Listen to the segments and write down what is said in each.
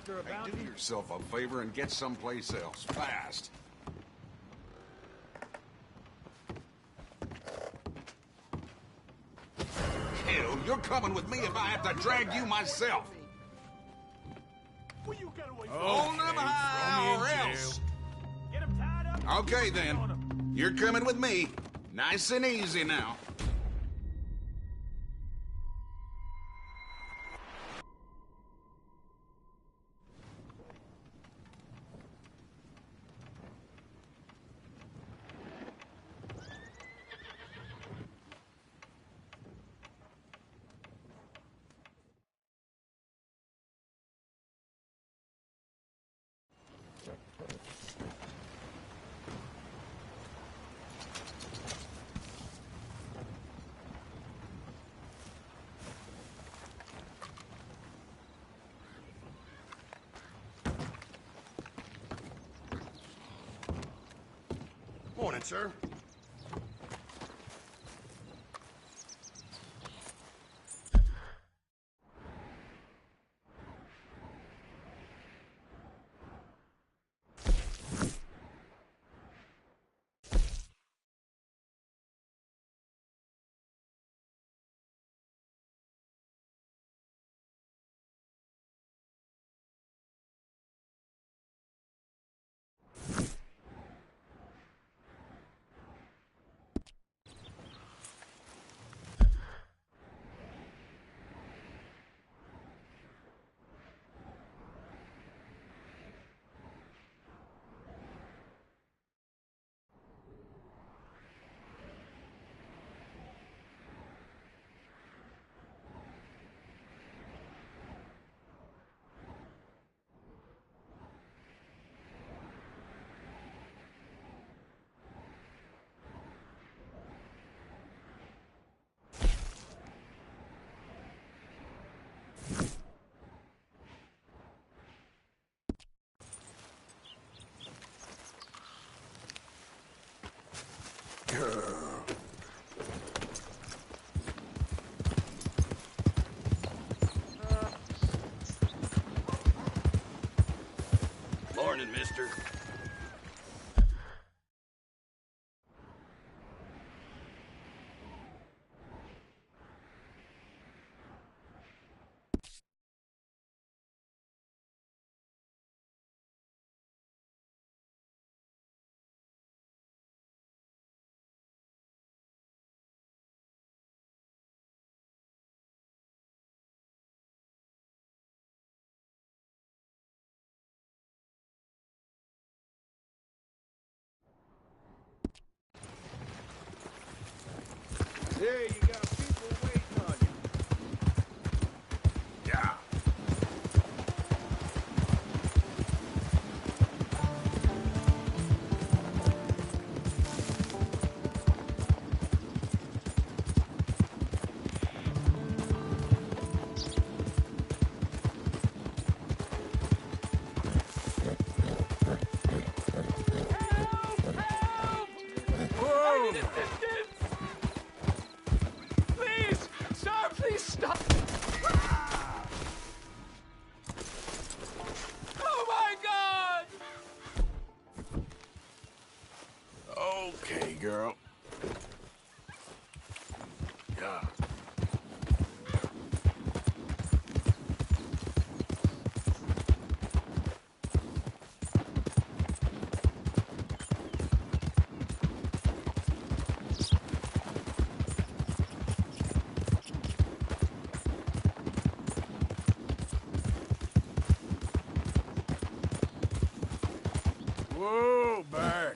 after a bounty? Do yourself a favor and get someplace else, fast. Hell, you're coming with me if I have to drag you myself. Well, you got away from Hold them high or else. Get him tied up. Okay then, you're coming with me. Nice and easy now. Morning, sir. Morning, mister. There, you got people waiting on you. Yeah. Whoa! Please! Sir, please stop! Oh my God! Okay, girl. Yeah. Whoa, back!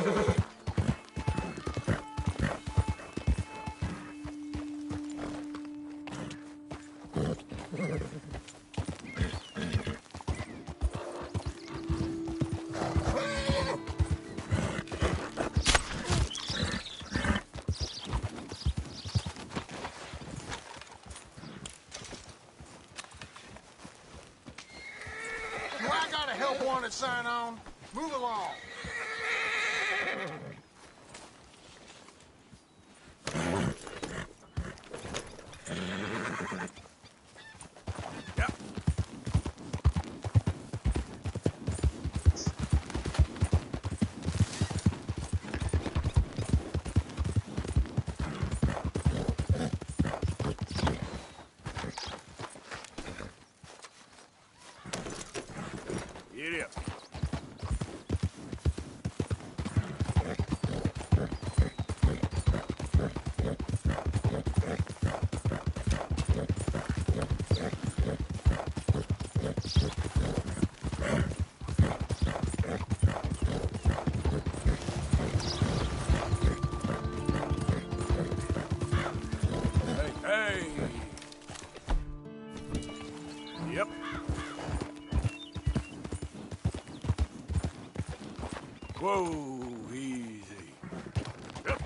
Do I got a help wanted sign on? Move along. Yep. Get up. Hey. Yep. Whoa, easy. Yep.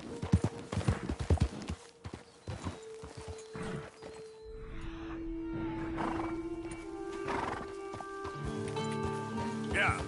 Yeah.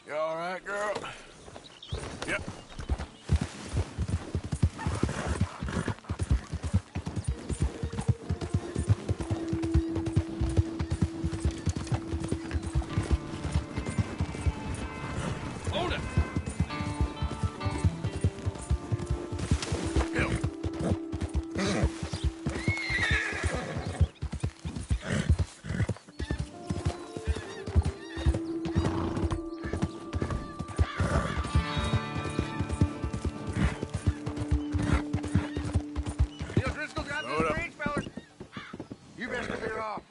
You all right, girl? Yep. Hold it. Hill. The O'Driscoll's got Load this up. bridge, fellas. You best clear off.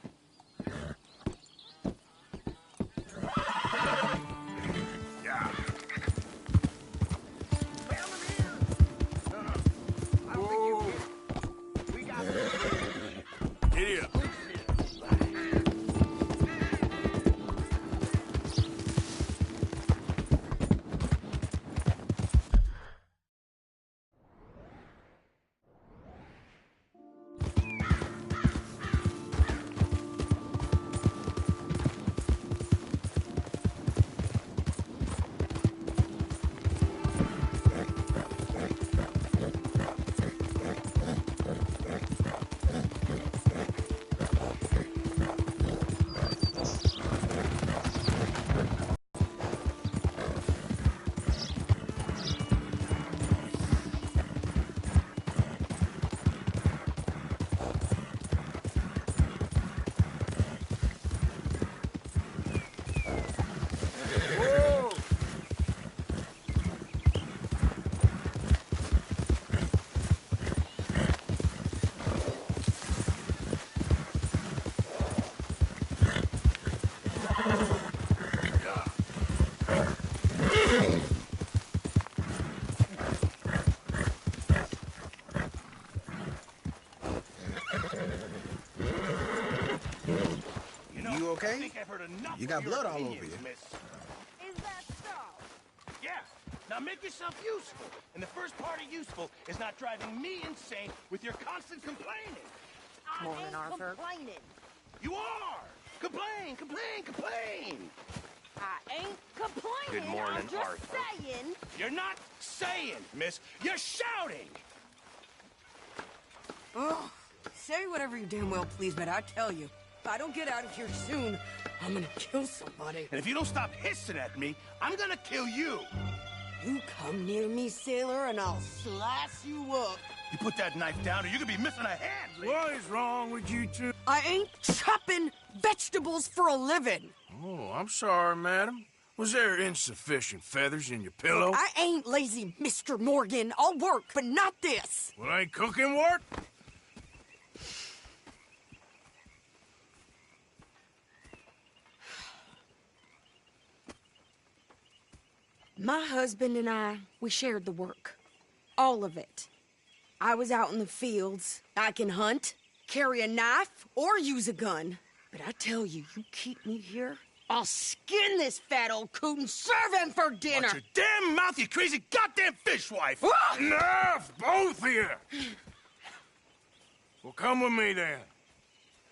Yeah. Bail him here. No. I don't think you get it. We got this bridge. Giddy up. You okay? think I've heard enough You got of your blood all over opinions, you. miss. Is that so? Yes. Now make yourself useful. And the first part of useful is not driving me insane with your constant complaining. Morning, Arthur. Complaining. You are! Complain, complain, complain! I ain't complaining. Good morning, I'm just Arthur. saying. You're not saying, miss. You're shouting! Oh, say whatever you damn well please, but I tell you, if I don't get out of here soon, I'm gonna kill somebody. And if you don't stop hissing at me, I'm gonna kill you! You come near me, sailor, and I'll slice you up. You put that knife down or you could be missing a hand, Lee. What is wrong with you two? I ain't chopping vegetables for a living. Oh, I'm sorry, madam. Was there insufficient feathers in your pillow? I ain't lazy, Mr. Morgan. I'll work, but not this. Well, ain't cooking work? My husband and I, we shared the work. All of it. I was out in the fields. I can hunt, carry a knife, or use a gun. But I tell you, you keep me here, I'll skin this fat old coot and serve him for dinner. Watch your damn mouth, you crazy goddamn fishwife! Enough, both of you! Well, come with me, then.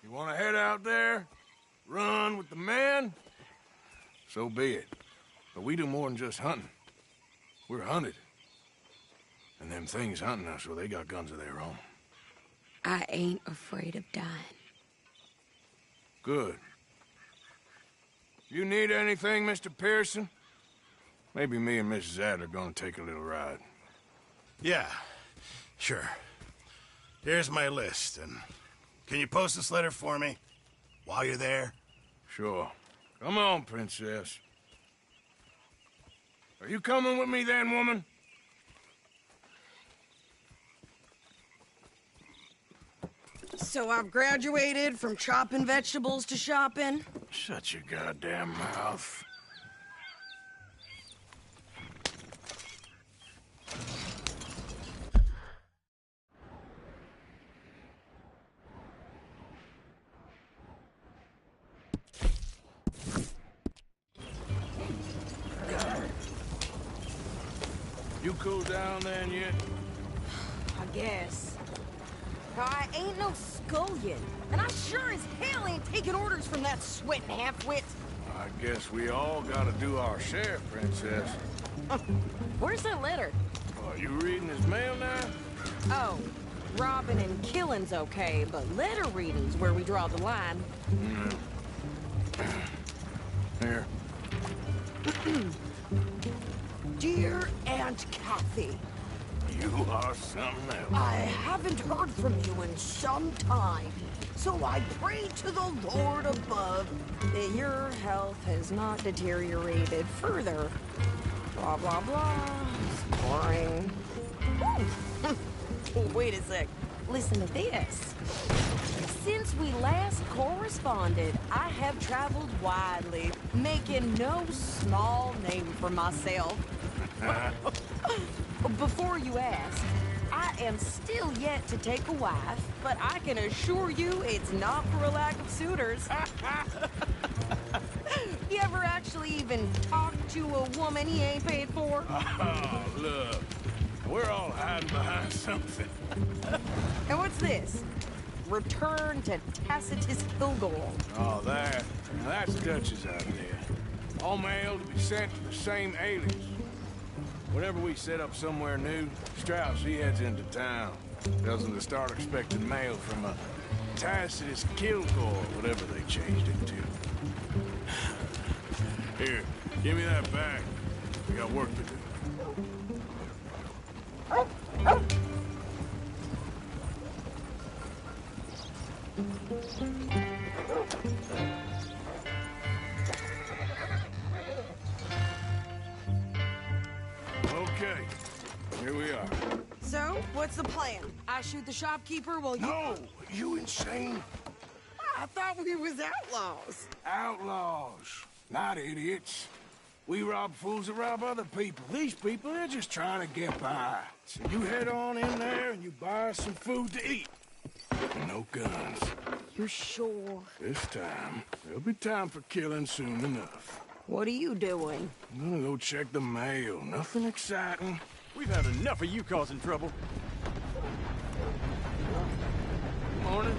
You want to head out there, run with the men? So be it. But we do more than just hunting. We're hunted. And them things hunting us, well, they got guns of their own. I ain't afraid of dying. Good. You need anything, Mr. Pearson? Maybe me and Mrs. Adler gonna take a little ride. Yeah, sure. Here's my list, and can you post this letter for me while you're there? Sure. Come on, Princess. Are you coming with me then, woman? So I've graduated from chopping vegetables to shopping. Shut your goddamn mouth. You cool down then yet? I guess. I ain't no scullion, and I sure as hell ain't taking orders from that sweating half-wit. I guess we all gotta do our share, Princess. Where's that letter? Are you reading his mail now? Oh, robbing and killing's okay, but letter reading's where we draw the line. Here. Dear Aunt Kathy, You are something else. I haven't heard from you in some time, so I pray to the Lord above that your health has not deteriorated further. Blah, blah, blah. It's boring. Oh, wait a sec. Listen to this. Since we last corresponded, I have traveled widely, making no small name for myself. Before you ask, I am still yet to take a wife, but I can assure you it's not for a lack of suitors. You ever actually even talked to a woman he ain't paid for? Oh, look. We're all hiding behind something. And what's this? Return to Tacitus Kilgore. Oh, that. Now that's Dutch's idea. All mail to be sent to the same alias. Whenever we set up somewhere new, Strauss, he heads into town. Tells them to start expecting mail from a Tacitus Kilgore, whatever they changed it to. Here, give me that bag. We got work to do. Okay, here we are. So, what's the plan? I shoot the shopkeeper while you... No, you insane? I thought we was outlaws. Outlaws, not idiots. We rob fools that rob other people. These people, they're just trying to get by. So you head on in there and you buy us some food to eat. No guns. You sure? This time, there'll be time for killing soon enough. What are you doing? I'm gonna go check the mail. Nothing exciting. We've had enough of you causing trouble. Morning.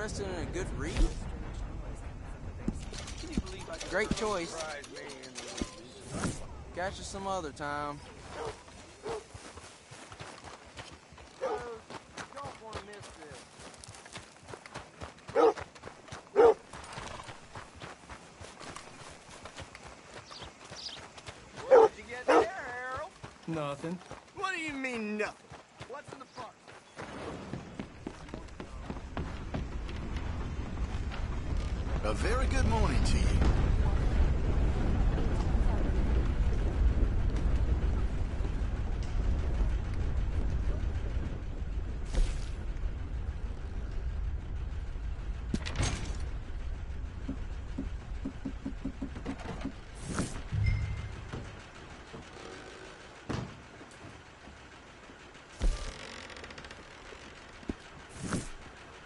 interested in a good read? Great choice. Catch you some other time. Nothing. What do you mean, nothing? What's in the park? A very good morning to you.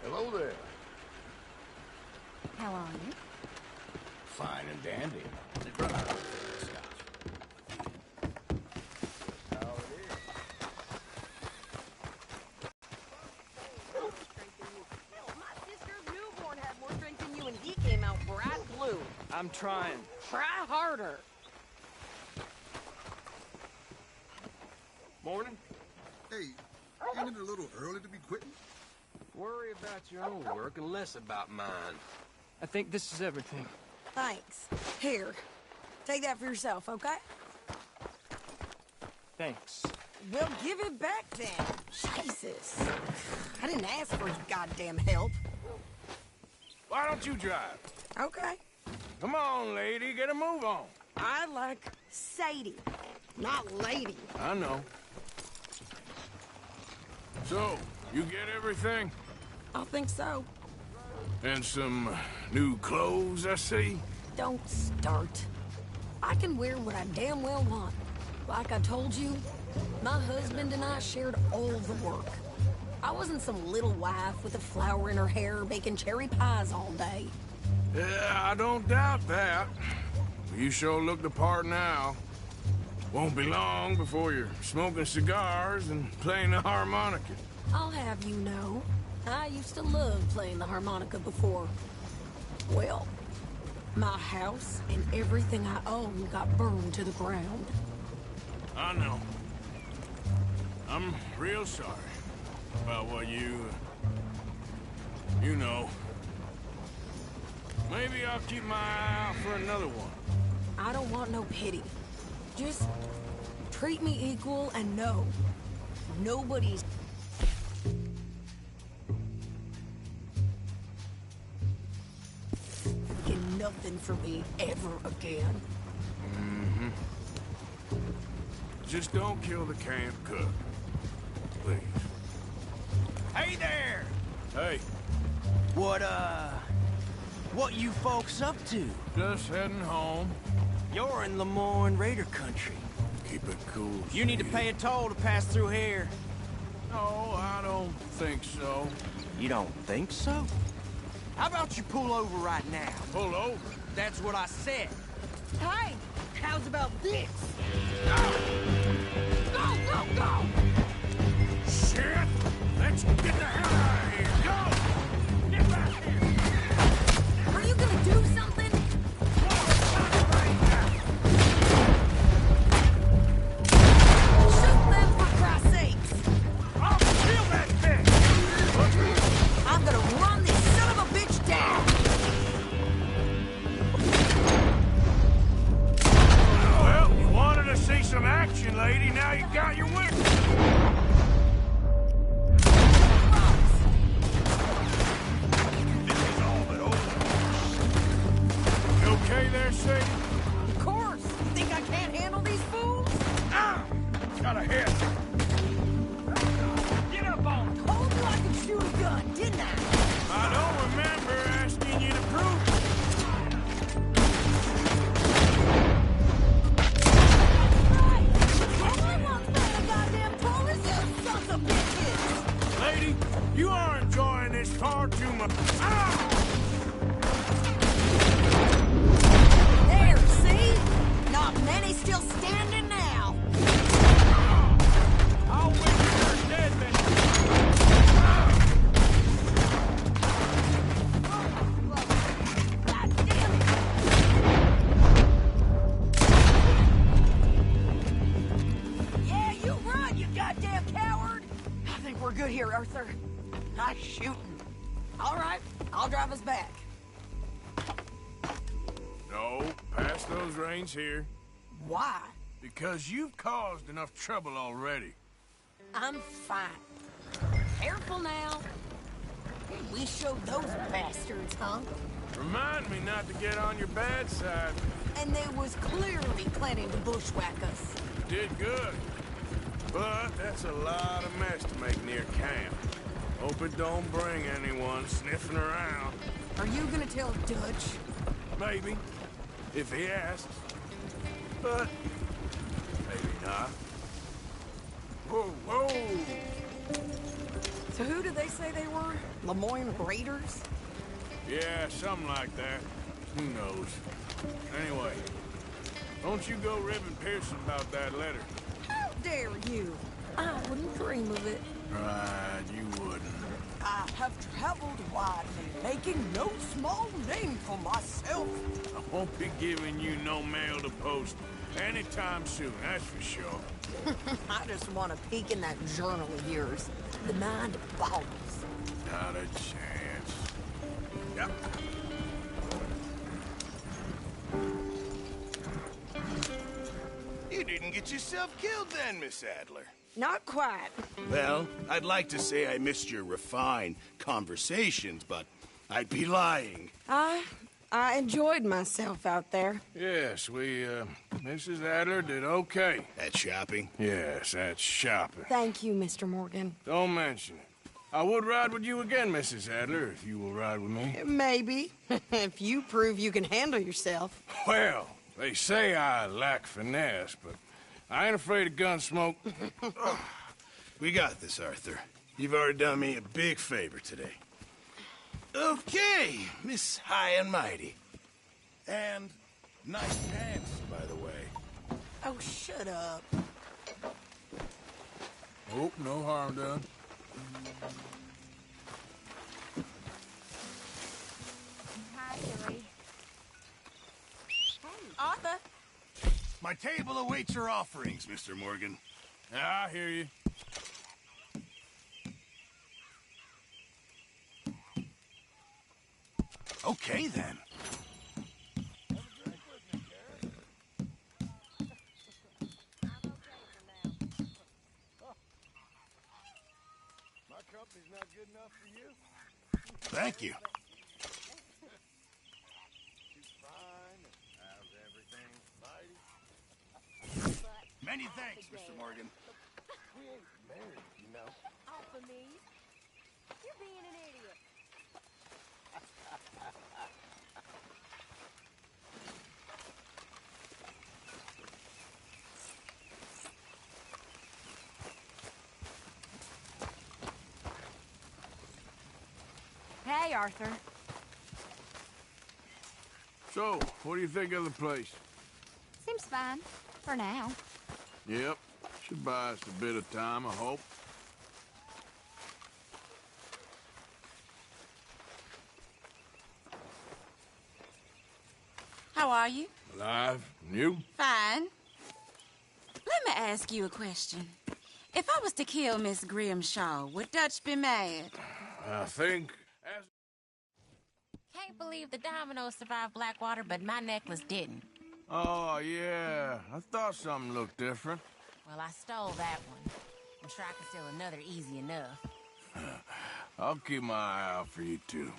Hello there. How are you? Fine and dandy. My sister's newborn had more strength than you, and he came out bright blue. I'm trying. Try harder. Morning. Hey, ain't it a little early to be quitting? Worry about your own work and less about mine. I think this is everything. Thanks. Here. Take that for yourself, okay? Thanks. Well, give it back then. Jesus. I didn't ask for his goddamn help. Why don't you drive? Okay. Come on, lady, get a move on. I like Sadie, not lady. I know. So, you get everything? I think so. And some new clothes, I see? Don't start. I can wear what I damn well want. Like I told you, my husband and I shared all the work. I wasn't some little wife with a flower in her hair baking cherry pies all day. Yeah, I don't doubt that. You sure look the part now. Won't be long before you're smoking cigars and playing the harmonica. I'll have you know, I used to love playing the harmonica before. Well, my house and everything I own got burned to the ground. I know. I'm real sorry about what you know. Maybe I'll keep my eye out for another one. I don't want no pity. Just treat me equal and know nobody's getting nothing for me ever again. Mm-hmm. Just don't kill the camp cook. Please. Hey there! Hey, What you folks up to? just heading home. You're in Lemoyne Raider country. Keep it cool. You need to pay a toll to pass through here. No, I don't think so. You don't think so? How about you pull over right now? Pull over. That's what I said. Hey, how's about this? Go, go, go! Shit! Let's get the hell out of here! Go! Get back here! Are you gonna do something? Shoot them for Christ's sakes! I'll kill that bitch! I'm gonna run this son of a bitch down! Well, you wanted to see some action, lady. Now you got your wish. This is all but over. You okay there, Sadie? Of course! You think I can't handle these fools? Ah! Got a hit. Get up on it. Told you I could shoot a gun, didn't I? I don't remember asking you to prove it. All I want's not a goddamn Taurus, you sons of bitches! Lady, you are enjoying this far too much. Ah! There, see? Not many still standing now. here, Arthur. Nice shooting. All right, I'll drive us back. No, pass those reins here. Why? Because you've caused enough trouble already. I'm fine. Careful now. We showed those bastards, huh? Remind me not to get on your bad side. And they was clearly planning to bushwhack us. Did good. But that's a lot of mess to make near camp. Hope it don't bring anyone sniffing around. Are you gonna tell Dutch? Maybe. If he asks. But maybe not. Whoa, whoa! So who did they say they were? Lemoyne Raiders? Yeah, something like that. Who knows? Anyway, don't you go ribbing Pearson about that letter. How dare you? I wouldn't dream of it. Right, you wouldn't. I have traveled widely, making no small name for myself. I won't be giving you no mail to post anytime soon, that's for sure. I just want to peek in that journal of yours. The mind boggles. Not a chance. Yep. You didn't get yourself killed then, Miss Adler. Not quite. Well, I'd like to say I missed your refined conversations, but I'd be lying. I enjoyed myself out there. Yes, Mrs. Adler did okay. At shopping? Yes, that's shopping. Thank you, Mr. Morgan. Don't mention it. I would ride with you again, Mrs. Adler, if you will ride with me. Maybe. If you prove you can handle yourself. Well, they say I lack finesse, but I ain't afraid of gun smoke. We got this, Arthur. You've already done me a big favor today. Okay, Miss High and Mighty. And nice pants, by the way. Oh, shut up. Oh, no harm done. Hi, Billy. Hey, Arthur. My table awaits your offerings, Mr. Morgan. I hear you. Okay, then. Thank you. Many thanks, Mr. Morgan. Off of me. You're being an idiot. Hey, Arthur. So, what do you think of the place? Seems fine. For now. Yep. Should buy us a bit of time, I hope. How are you? Alive? And you? Fine. Let me ask you a question. If I was to kill Miss Grimshaw, would Dutch be mad? I think... Can't believe the dominoes survived Blackwater, but my necklace didn't. Oh, yeah. I thought something looked different. Well, I stole that one. I'm sure I can steal another easy enough. I'll keep my eye out for you, too.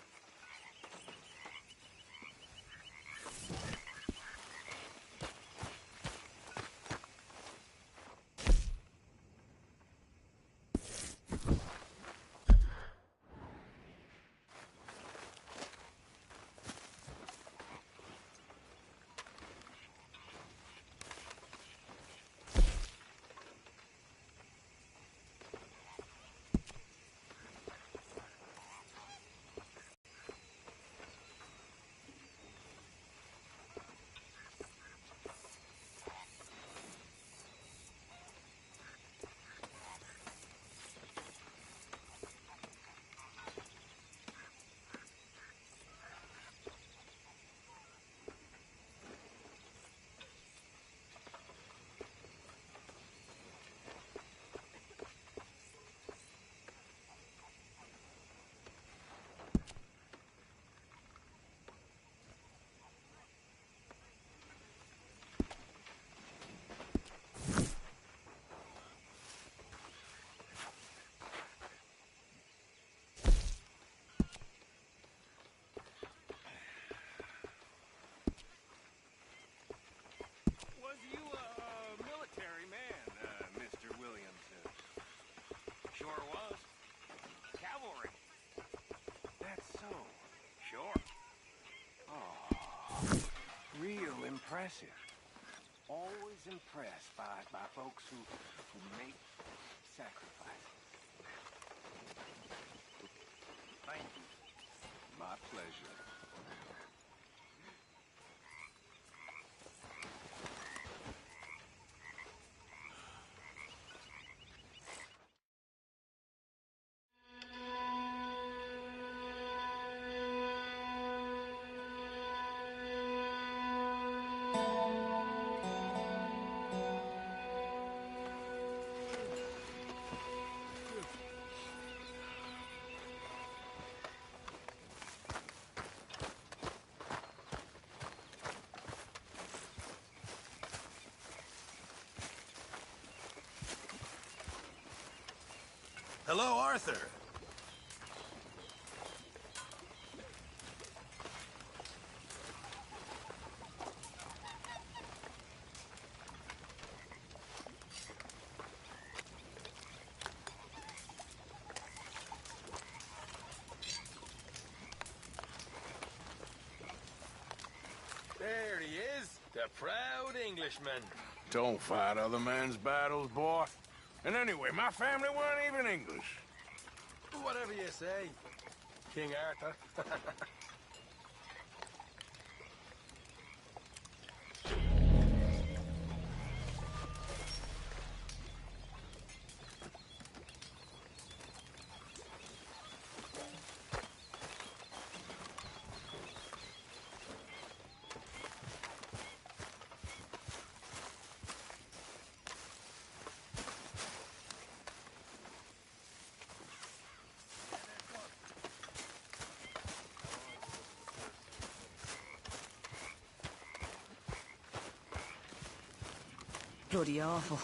impressive. Always impressed by folks who make sacrifices. Thank you. My pleasure. Hello, Arthur. There he is, the proud Englishman. Don't fight other men's battles, boy. And anyway, my family weren't even English. Whatever you say, King Arthur. Bloody awful.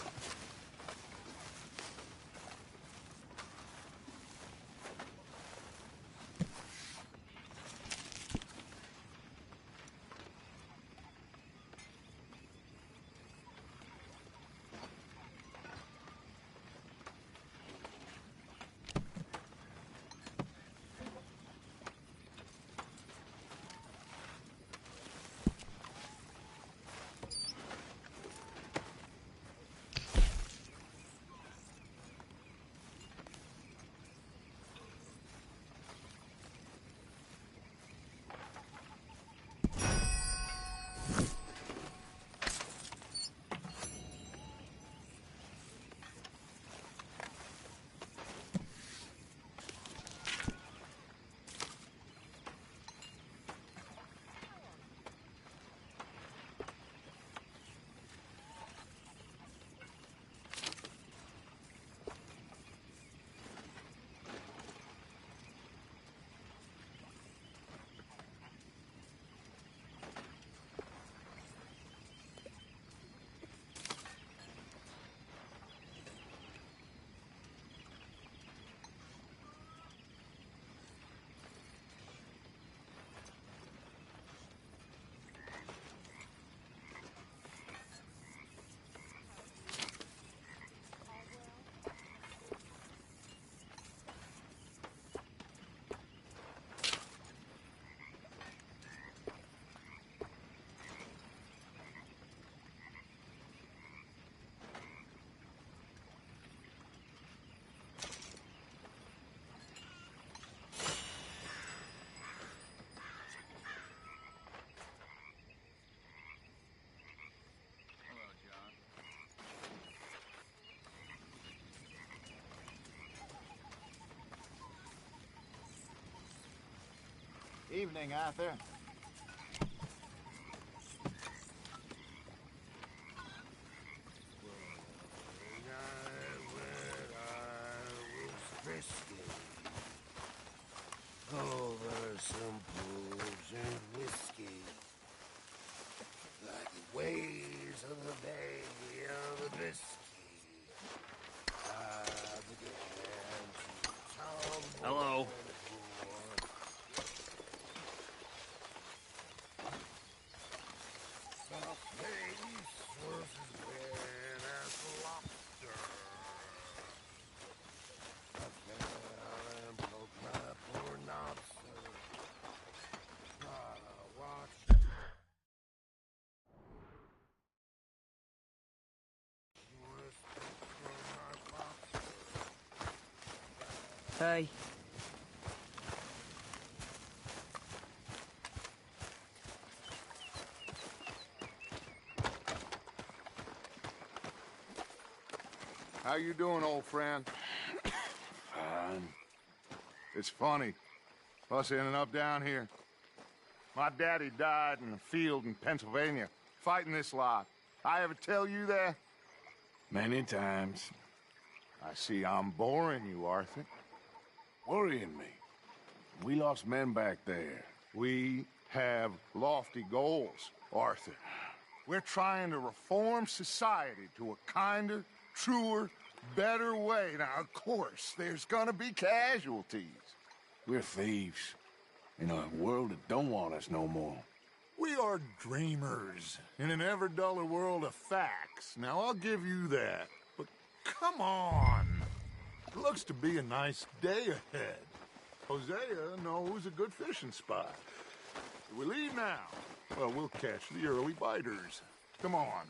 Evening, Arthur. Over some booze and whiskey, like the waves of the Bay of the Biscay. I began to tumble. Hello. Hey. How you doing, old friend? Fine. It's funny, us ending up down here. My daddy died in a field in Pennsylvania, fighting this lot. I ever tell you that? Many times. I see I'm boring you, Arthur. Worrying me. We lost men back there. We have lofty goals, Arthur. We're trying to reform society to a kinder, truer, better way. Now, of course, there's gonna be casualties. We're thieves. In a world that don't want us no more. We are dreamers in an ever duller world of facts. Now, I'll give you that. But come on. It looks to be a nice day ahead. Hosea knows a good fishing spot. Do we leave now? Well, we'll catch the early biters. Come on.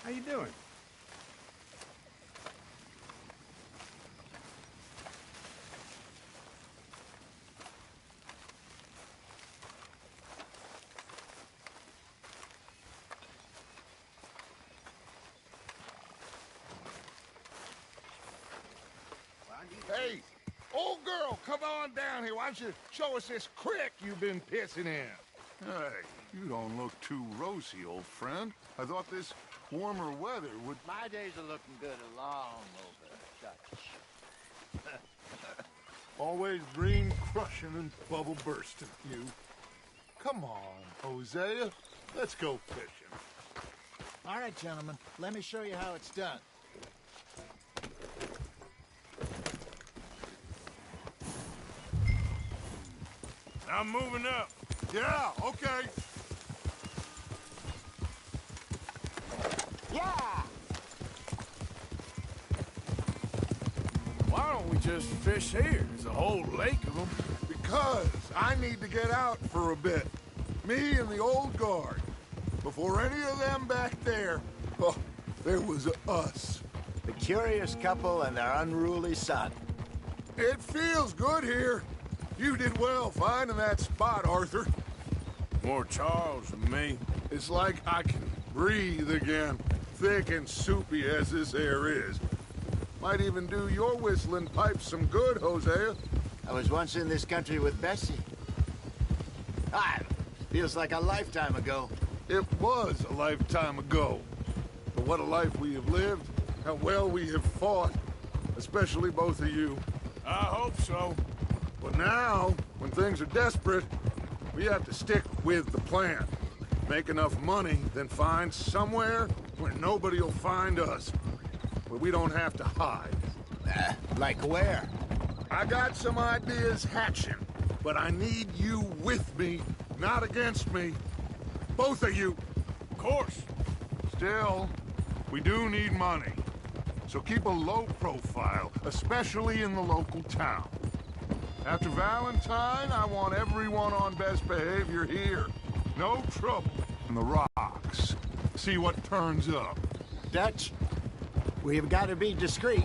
How you doing? Hey, old girl, come on down here. Why don't you show us this creek you've been pissing in? Hey, you don't look too rosy, old friend. I thought this warmer weather would... My days are looking good along over, Dutch. Always dream crushing and bubble bursting, you. Come on, Hosea. Let's go fishing. All right, gentlemen. Let me show you how it's done. I'm moving up. Yeah, okay. Yeah! Why don't we just fish here? There's a whole lake of them. Because I need to get out for a bit. Me and the old guard. Before any of them back there, oh, there was us. The curious couple and their unruly son. It feels good here. You did well finding that spot, Arthur. More Charles than me. It's like I can breathe again, thick and soupy as this air is. Might even do your whistling pipes some good, Hosea. I was once in this country with Bessie. Feels like a lifetime ago. It was a lifetime ago. But what a life we have lived. How well we have fought. Especially both of you. I hope so. But now, when things are desperate, we have to stick with the plan. Make enough money, then find somewhere where nobody will find us. Where we don't have to hide. Like where? I got some ideas hatching, but I need you with me, not against me. Both of you. Of course. Still, we do need money. So keep a low profile, especially in the local town. After Valentine, I want everyone on best behavior here. No trouble in the rocks. See what turns up. Dutch, we've got to be discreet.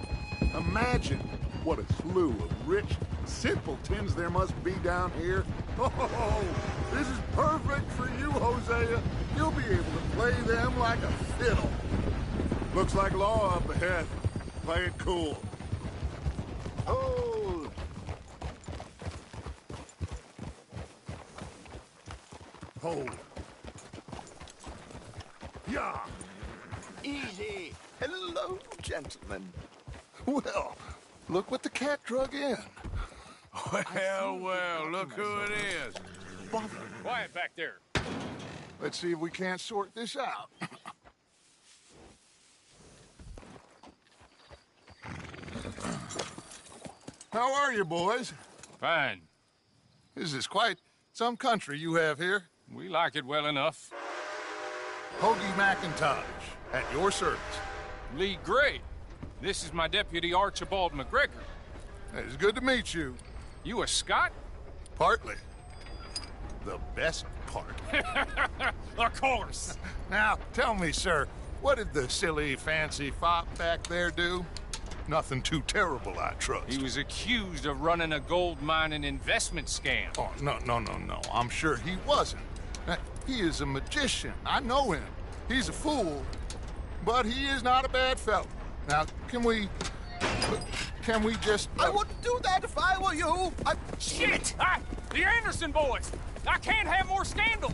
Imagine what a slew of rich simpletons there must be down here. Oh, this is perfect for you, Hosea. You'll be able to play them like a fiddle. Looks like law up ahead. Play it cool. Hold! Hold. Yeah. Easy. Hello, gentlemen. Well, look what the cat drug in. Well, look who it is. Quiet back there. Let's see if we can't sort this out. How are you, boys? Fine. This is quite some country you have here. We like it well enough. Hoagie McIntosh, at your service. Lee Gray. This is my deputy, Archibald McGregor. It's good to meet you. You a Scot? Partly. the best part. Of course. Now, tell me, sir, what did the silly, fancy fop back there do? Nothing too terrible, I trust. He was accused of running a gold mining investment scam. Oh, no. I'm sure he wasn't. He is a magician. I know him. He's a fool, but he is not a bad fellow. Now, can we just... I wouldn't do that if I were you. Shit! The Anderson boys! I can't have more scandal!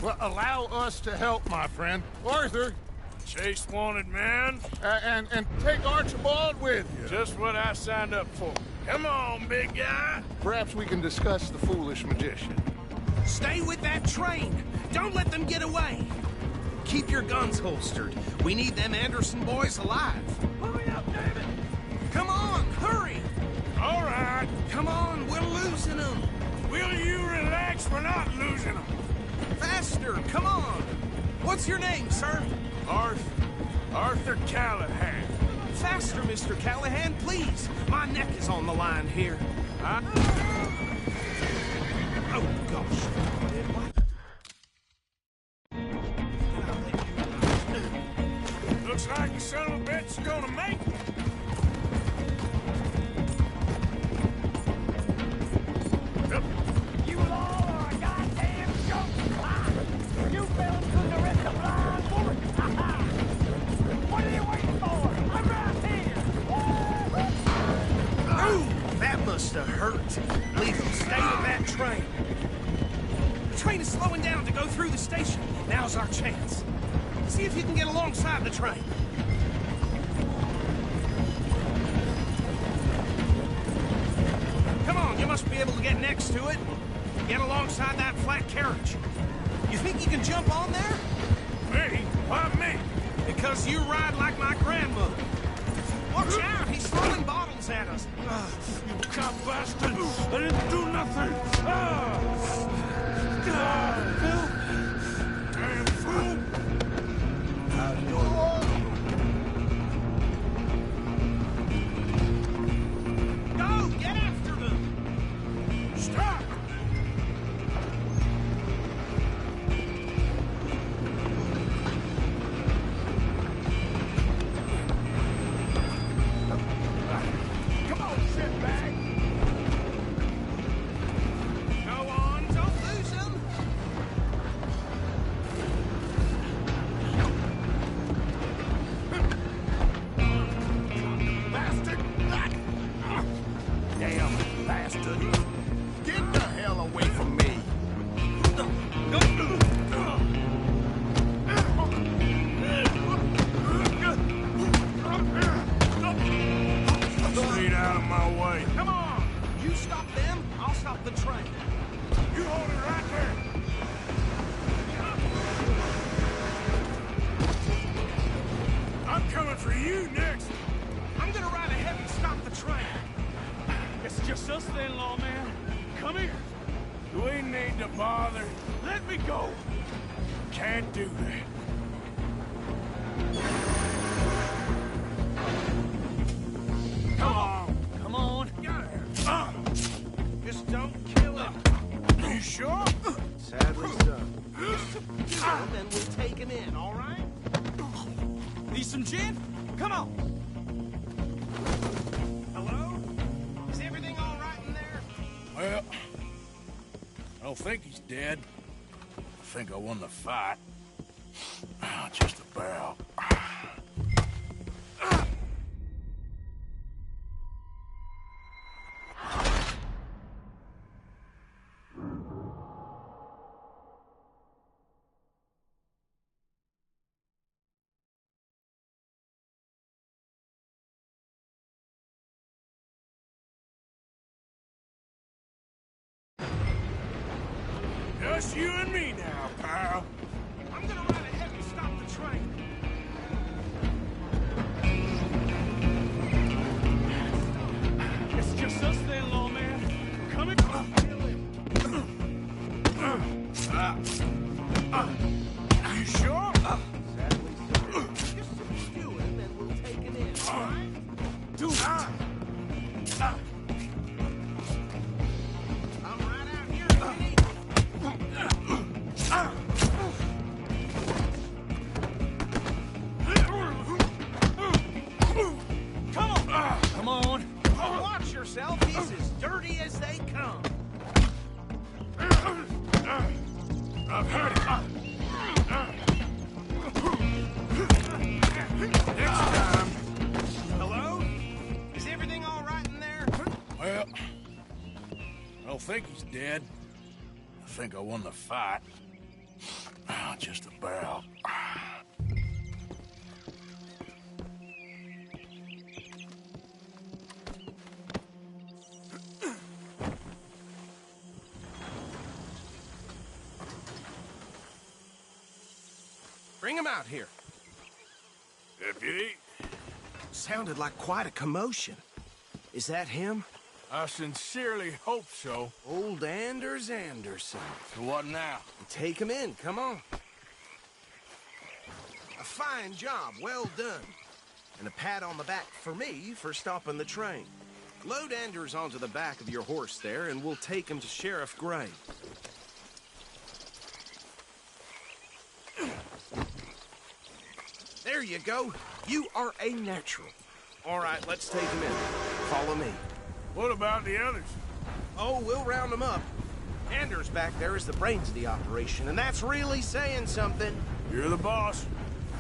Well, allow us to help, my friend. Arthur! Chase wanted man. And take Archibald with you. Just what I signed up for. Come on, big guy. Perhaps we can discuss the foolish magician. Stay with that train. Don't let them get away. Keep your guns holstered. We need them Anderson boys alive. Hurry up, David. Come on, hurry. All right. Come on, we're losing them. Will you relax? We're not losing them. Faster, come on. What's your name, sir? Arthur Callahan. Faster, Mr. Callahan, please. My neck is on the line here. Oh, gosh. Looks like the son of a bitch is gonna make it. You all are a goddamn joke! You fellas couldn't arrest a blind woman! What are you waiting for? I'm right here! Ooh, that must have hurt. Leave them stay with that train. The train is slowing down to go through the station. Now's our chance. See if you can get alongside the train. Come on, you must be able to get next to it. Get alongside that flat carriage. You think you can jump on there? Me? Why me? Because you ride like my grandmother. Watch out, he's throwing bottles at us. You cop bastard! I didn't do nothing! Bill! Damn fool! Go, get after them! Stop! Come on, shitbag! Go on, don't lose him! Bastard! Damn bastard! Get the hell away from me! Stay out of my way. Come on! You stop them, I'll stop the train. You hold it right there. I'm coming for you next. I'm gonna ride ahead and stop the train. It's just us then, lawman. Come here. Do we need to bother? Let me go. Can't do that. Come on! Come on. Just don't kill him. You sure? Sadly so. Then we'll take him in, all right? Need some gin? Come on. Hello? Is everything all right in there? Well, I don't think he's dead. I think I won the fight. Just about. Just you and me now, pal. I'm gonna ride ahead and stop the train. It's just us then, lawman. Come here. You sure? Sadly so. Just stew him and we'll take him in, all right? Do I'm right out here Well, I don't think he's dead. I think I won the fight. Just about. Bring him out here. Deputy? Sounded like quite a commotion. Is that him? I sincerely hope so. Old Anders Anderson. So what now? Take him in, come on. A fine job, well done. And a pat on the back for me for stopping the train. Load Anders onto the back of your horse there, and we'll take him to Sheriff Gray. There you go. You are a natural. All right, let's take him in. Follow me. What about the others? Oh, we'll round them up. Anders back there is the brains of the operation, and that's really saying something. You're the boss.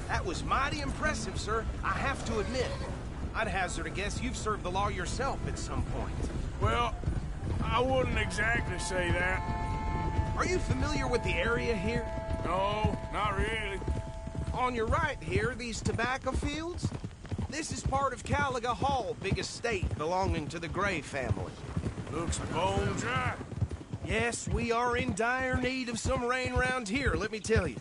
That was mighty impressive, sir. I have to admit. I'd hazard a guess you've served the law yourself at some point. Well, I wouldn't exactly say that. Are you familiar with the area here? No, not really. On your right here, these tobacco fields? This is part of Caliga Hall, big estate belonging to the Gray family. Looks bone dry. Yes, we are in dire need of some rain round here, let me tell you.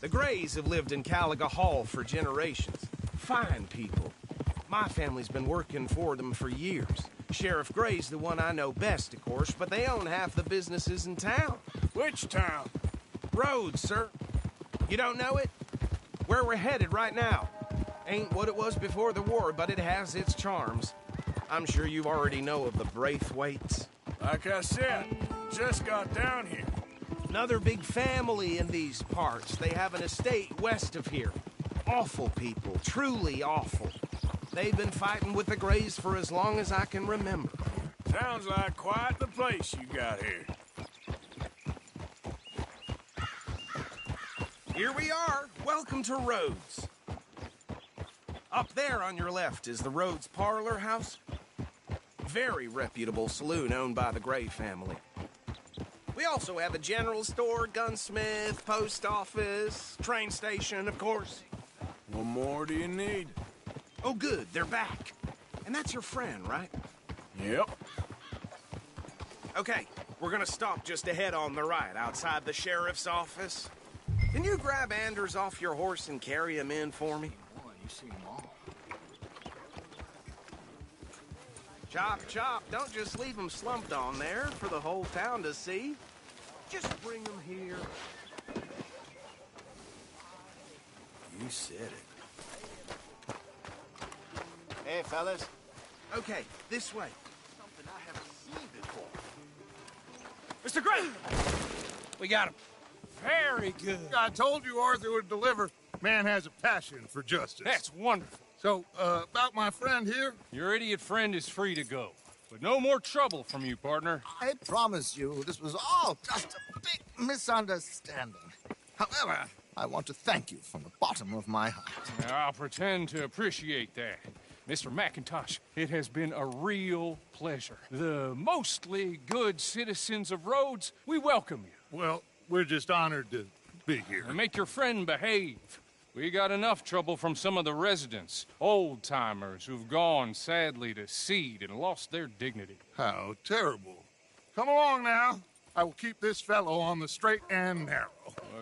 The Grays have lived in Caliga Hall for generations. Fine people. My family's been working for them for years. Sheriff Gray's the one I know best, of course, but they own half the businesses in town. Which town? Rhodes, sir. You don't know it? Where we're headed right now. Ain't what it was before the war, but it has its charms. I'm sure you already know of the Braithwaites. Like I said, just got down here. Another big family in these parts. They have an estate west of here. Awful people, truly awful. They've been fighting with the Grays for as long as I can remember. Sounds like quite the place you got here. Here we are. Welcome to Rhodes. Up there on your left is the Rhodes Parlor House. Very reputable saloon owned by the Gray family. We also have a general store, gunsmith, post office, train station, of course. What more do you need? Oh, good. They're back. And that's your friend, right? Yep. Okay, we're gonna stop just ahead on the right, outside the sheriff's office. Can you grab Anders off your horse and carry him in for me? Boy, you see them all. Chop, chop. Don't just leave him slumped on there for the whole town to see. Just bring him here. You said it. Hey, fellas. Okay, this way. Something I haven't seen before. Mr. Gray! We got him. Very good. I told you Arthur would deliver. Man has a passion for justice. That's wonderful. So, about my friend here? Your idiot friend is free to go. But no more trouble from you, partner. I promise you, this was all just a big misunderstanding. However, I want to thank you from the bottom of my heart. I'll pretend to appreciate that. Mr. McIntosh, it has been a real pleasure. The mostly good citizens of Rhodes, we welcome you. Well, we're just honored to be here. And make your friend behave. We got enough trouble from some of the residents, old-timers who've gone, sadly, to seed and lost their dignity. How terrible. Come along now. I will keep this fellow on the straight and narrow.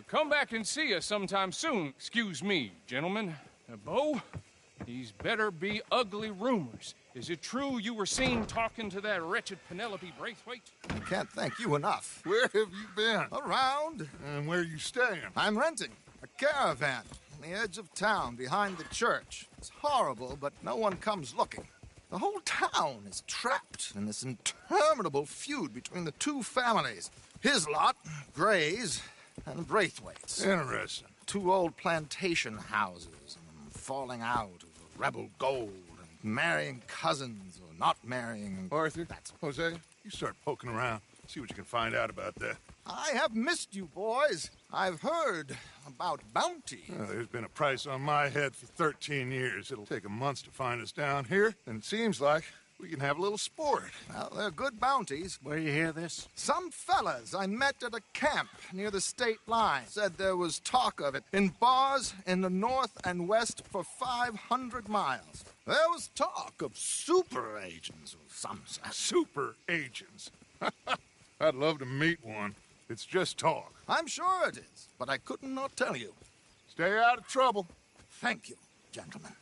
Come back and see us sometime soon. Excuse me, gentlemen. Bo, these better be ugly rumors. Is it true you were seen talking to that wretched Penelope Braithwaite? I can't thank you enough. Where have you been? Around. And where are you staying? I'm renting a caravan on the edge of town behind the church. It's horrible, but no one comes looking. The whole town is trapped in this interminable feud between the two families. His lot, Gray's, and Braithwaite's. Interesting. Two old plantation houses, and falling out over rebel gold, and marrying cousins or not marrying. Arthur, Jose, you start poking around. See what you can find out about that. I have missed you, boys. I've heard about bounty. Well, there's been a price on my head for 13 years. It'll take a month to find us down here, and it seems like We can have a little sport. Well, they're good bounties. Where you hear this? Some fellas I met at a camp near the state line said there was talk of it in bars in the north and west for 500 miles. There was talk of super agents of some sort. Super agents. I'd love to meet one. It's just talk. I'm sure it is, but I couldn't not tell you. Stay out of trouble. Thank you, gentlemen.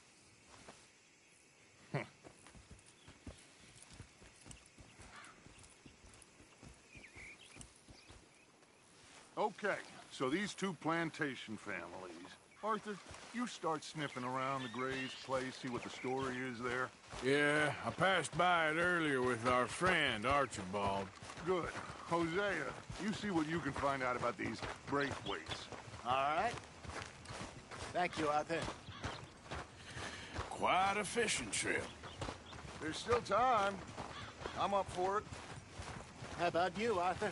Okay, so these two plantation families. Arthur, you start sniffing around the Gray's place, see what the story is there. Yeah, I passed by it earlier with our friend, Archibald. Good. Hosea, you see what you can find out about these Braithwaites. All right. Thank you, Arthur. Quite a fishing trip. There's still time. I'm up for it. How about you, Arthur?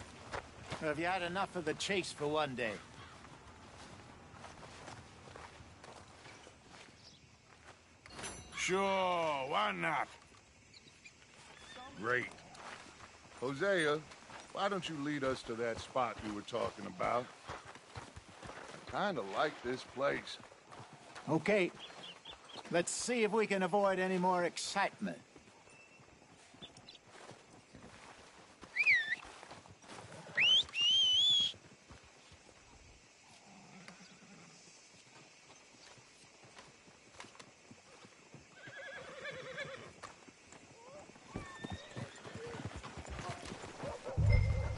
Or have you had enough of the chase for one day? Sure, why not? Great. Hosea, why don't you lead us to that spot you were talking about? I kind of like this place. Okay. Let's see if we can avoid any more excitement.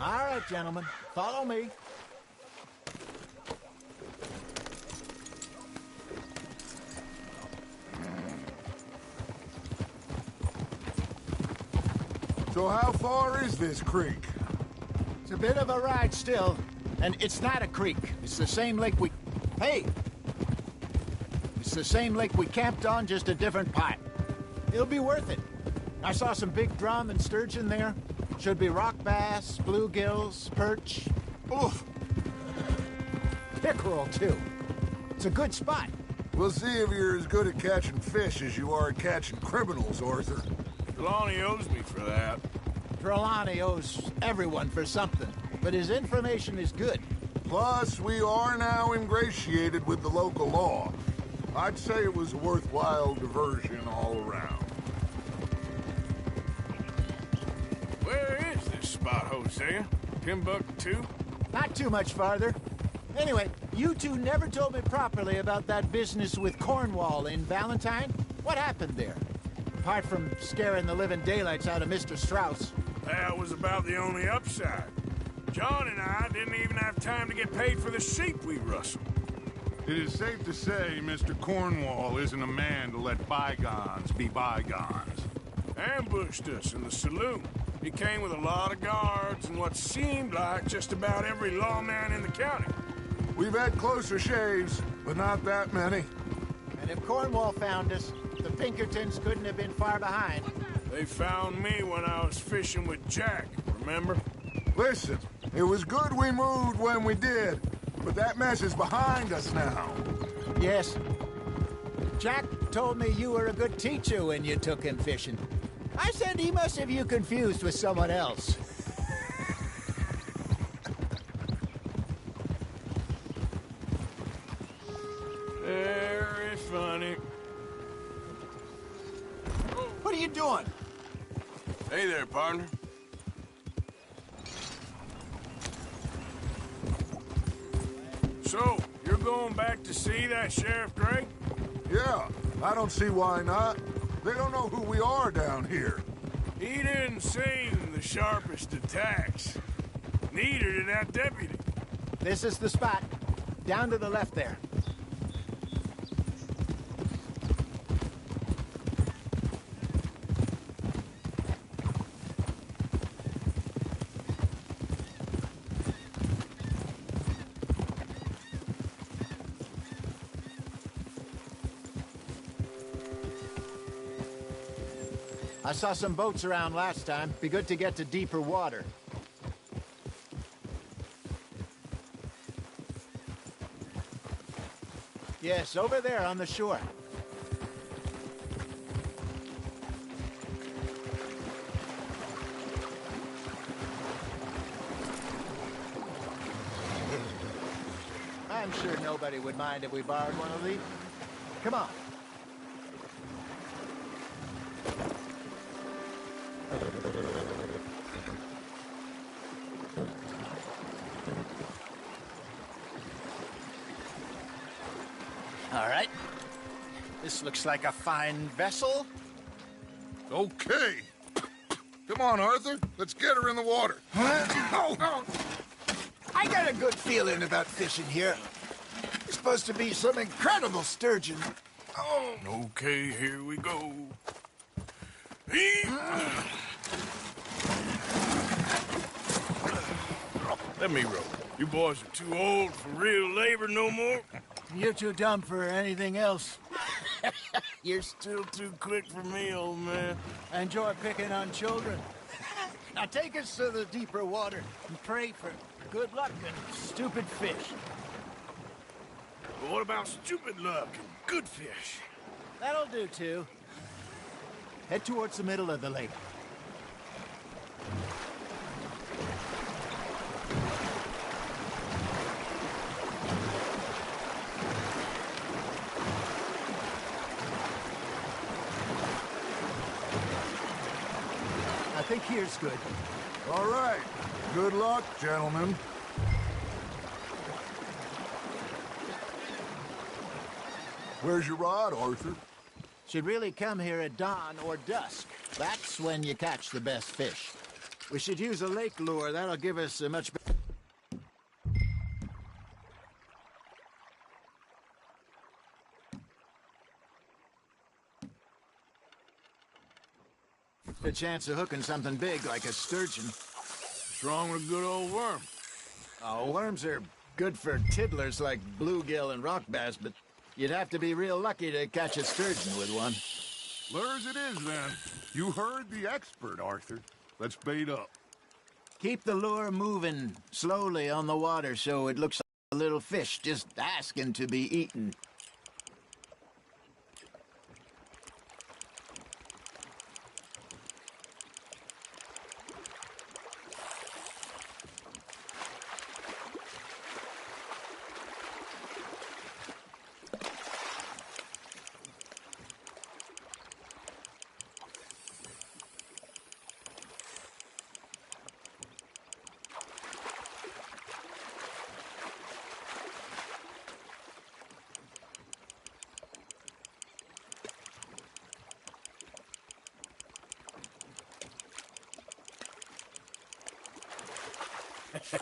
All right, gentlemen, follow me. So how far is this creek? It's a bit of a ride still, and it's not a creek. It's the same lake we... Hey! It's the same lake we camped on, just a different part. It'll be worth it. I saw some big drum and sturgeon there. Should be rock bass, bluegills, perch. Oof! Pickerel, too. It's a good spot. We'll see if you're as good at catching fish as you are at catching criminals, Arthur. Trelawney owes me for that. Trelawney owes everyone for something, but his information is good. Plus, we are now ingratiated with the local law. I'd say it was a worthwhile diversion all around. Where is this spot, Hosea? Timbuktu? Not too much farther. Anyway, you two never told me properly about that business with Cornwall in Valentine. What happened there? Apart from scaring the living daylights out of Mr. Strauss. That was about the only upside. John and I didn't even have time to get paid for the sheep we rustled. It is safe to say Mr. Cornwall isn't a man to let bygones be bygones. Ambushed us in the saloon. He came with a lot of guards and what seemed like just about every lawman in the county. We've had closer shaves, but not that many. And if Cornwall found us, the Pinkertons couldn't have been far behind. They found me when I was fishing with Jack, remember? Listen, it was good we moved when we did, but that mess is behind us now. Yes. Jack told me you were a good teacher when you took him fishing. I said he must have you confused with someone else. Very funny. What are you doing? Hey there, partner. So, you're going back to see that Sheriff Gray? Yeah, I don't see why not. They don't know who we are down here. He didn't seem the sharpest attacks. Neither did that deputy. This is the spot. Down to the left there. I saw some boats around last time. Be good to get to deeper water. Yes, over there on the shore. I'm sure nobody would mind if we borrowed one of these. Come on. All right. This looks like a fine vessel. Okay. Come on, Arthur. Let's get her in the water. Oh. I got a good feeling about fishing here. It's supposed to be some incredible sturgeon. Oh. Okay, here we go. Let me row. You boys are too old for real labor no more. You're too dumb for anything else. You're still too quick for me, old man. I enjoy picking on children. Now take us to the deeper water and pray for good luck and stupid fish. But what about stupid luck and good fish? That'll do, too. Head towards the middle of the lake. I think here's good. All right. Good luck, gentlemen. Where's your rod, Arthur? Should really come here at dawn or dusk. That's when you catch the best fish. We should use a lake lure. That'll give us a much better... a chance of hooking something big like a sturgeon. What's wrong with a good old worm? Oh, worms are good for tiddlers like bluegill and rock bass, but you'd have to be real lucky to catch a sturgeon with one. Lures it is, then. You heard the expert, Arthur. Let's bait up. Keep the lure moving slowly on the water so it looks like a little fish just asking to be eaten.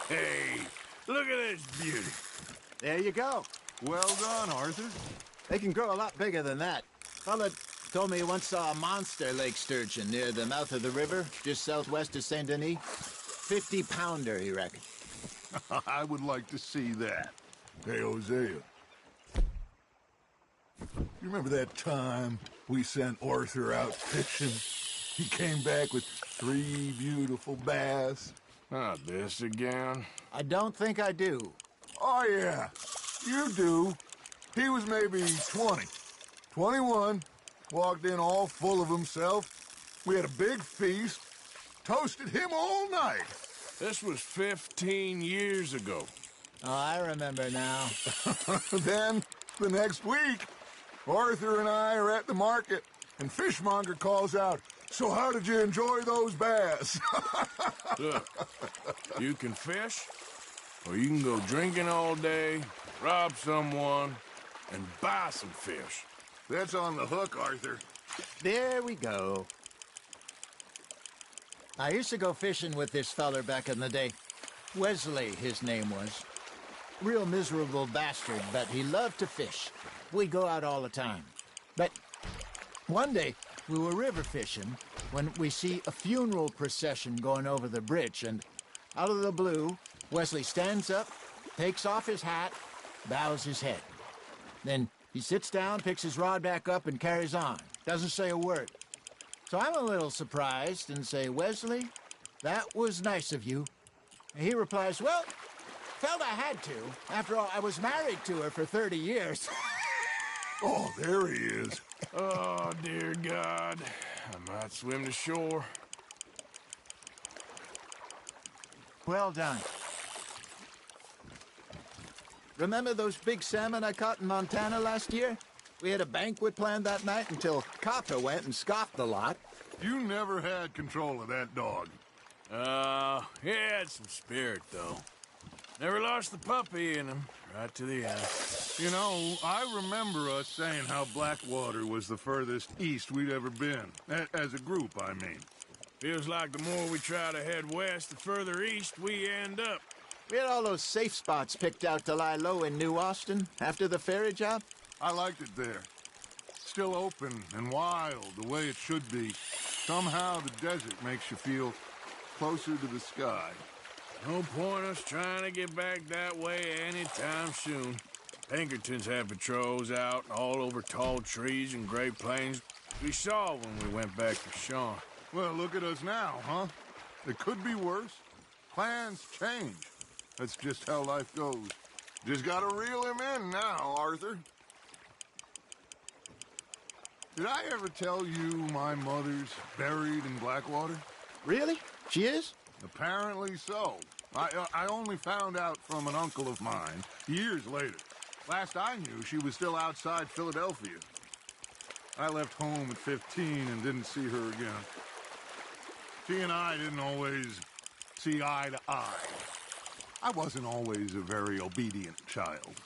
Hey, look at this beauty. There you go. Well done, Arthur. They can grow a lot bigger than that. Fella told me he once saw a monster lake sturgeon near the mouth of the river, just southwest of Saint Denis. 50-pounder, he reckoned. I would like to see that. Hey, Hosea. You remember that time we sent Arthur out fishing? He came back with 3 beautiful bass. Not this again. I don't think I do. Oh, yeah. You do. He was maybe 20. 21. Walked in all full of himself. We had a big feast. Toasted him all night. This was 15 years ago. Oh, I remember now. Then, the next week, Arthur and I are at the market, and Fishmonger calls out, "So how did you enjoy those bass?" Look, you can fish, or you can go drinking all day, rob someone, and buy some fish. That's on the hook, Arthur. There we go. I used to go fishing with this feller back in the day. Wesley, his name was. Real miserable bastard, but he loved to fish. We'd go out all the time. But one day, we were river fishing when we see a funeral procession going over the bridge, and out of the blue, Wesley stands up, takes off his hat, bows his head. Then he sits down, picks his rod back up, and carries on. Doesn't say a word. So I'm a little surprised and say, "Wesley, that was nice of you." And he replies, "Well, felt I had to. After all, I was married to her for 30 years. Oh, there he is. Oh, dear God. I might swim to shore. Well done. remember those big salmon I caught in Montana last year? We had a banquet planned that night until Copper went and scoffed the lot. You never had control of that dog. He had some spirit, though. Never lost the puppy in him, right to the end. You know, I remember us saying how Blackwater was the furthest east we'd ever been. As a group, I mean. Feels like the more we try to head west, the further east we end up. We had all those safe spots picked out to lie low in New Austin after the ferry job. I liked it there. Still open and wild, the way it should be. Somehow the desert makes you feel closer to the sky. No point us trying to get back that way anytime soon. Pinkertons had patrols out all over tall trees and Great Plains. We saw when we went back to Sean. Well, look at us now, huh? It could be worse. Plans change. That's just how life goes. Just gotta reel him in now, Arthur. Did I ever tell you my mother's buried in Blackwater? Really? She is? Apparently so. I only found out from an uncle of mine years later. Last I knew, she was still outside Philadelphia. I left home at 15 and didn't see her again. She and I didn't always see eye to eye. I wasn't always a very obedient child.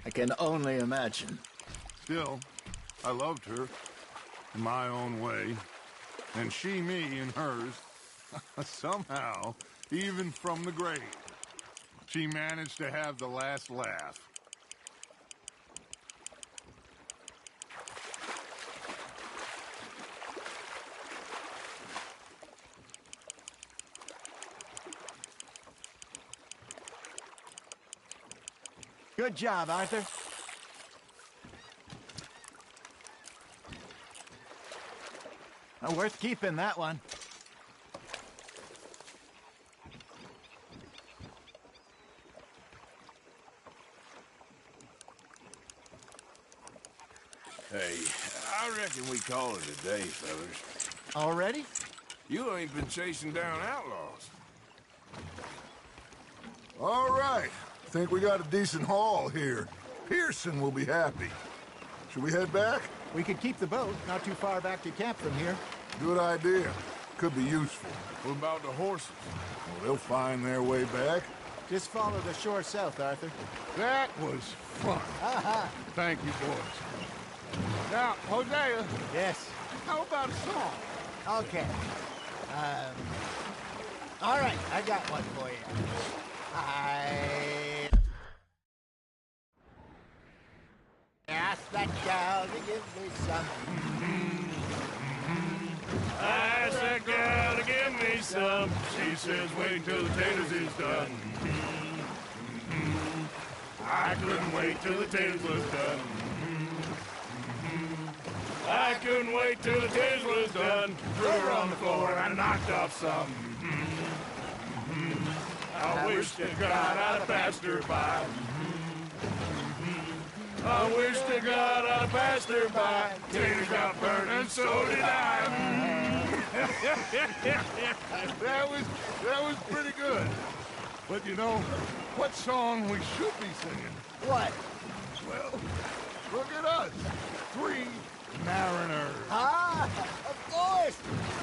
I can only imagine. Still, I loved her in my own way, and she me in hers. Somehow, even from the grave, she managed to have the last laugh. Good job, Arthur. Worth keeping, that one. Hey, I reckon we call it a day, fellas. Already? You ain't been chasing down outlaws. All right. Think we got a decent haul here. Pearson will be happy. Should we head back? We could keep the boat not too far back to camp from here. Good idea. Could be useful. What about the horses? Well, they'll find their way back. Just follow the shore south, Arthur. That was fun. Aha! Thank you, boys. Now, Hosea. Yes? How about a song? Okay. All right, I got one for you. I asked that gal to give me some. I asked that gal to give me some. She says, wait till the taters is done. I couldn't wait till the taters was done. I couldn't wait till the taters was done. Threw her on the floor and I knocked off some. I wish to God I'd have passed her by. I wish to God I'd have passed her by. Taters got burned and so did I. That was pretty good. But you know, what song we should be singing? What? Well, look at us. 3 mariners. Ah, of course.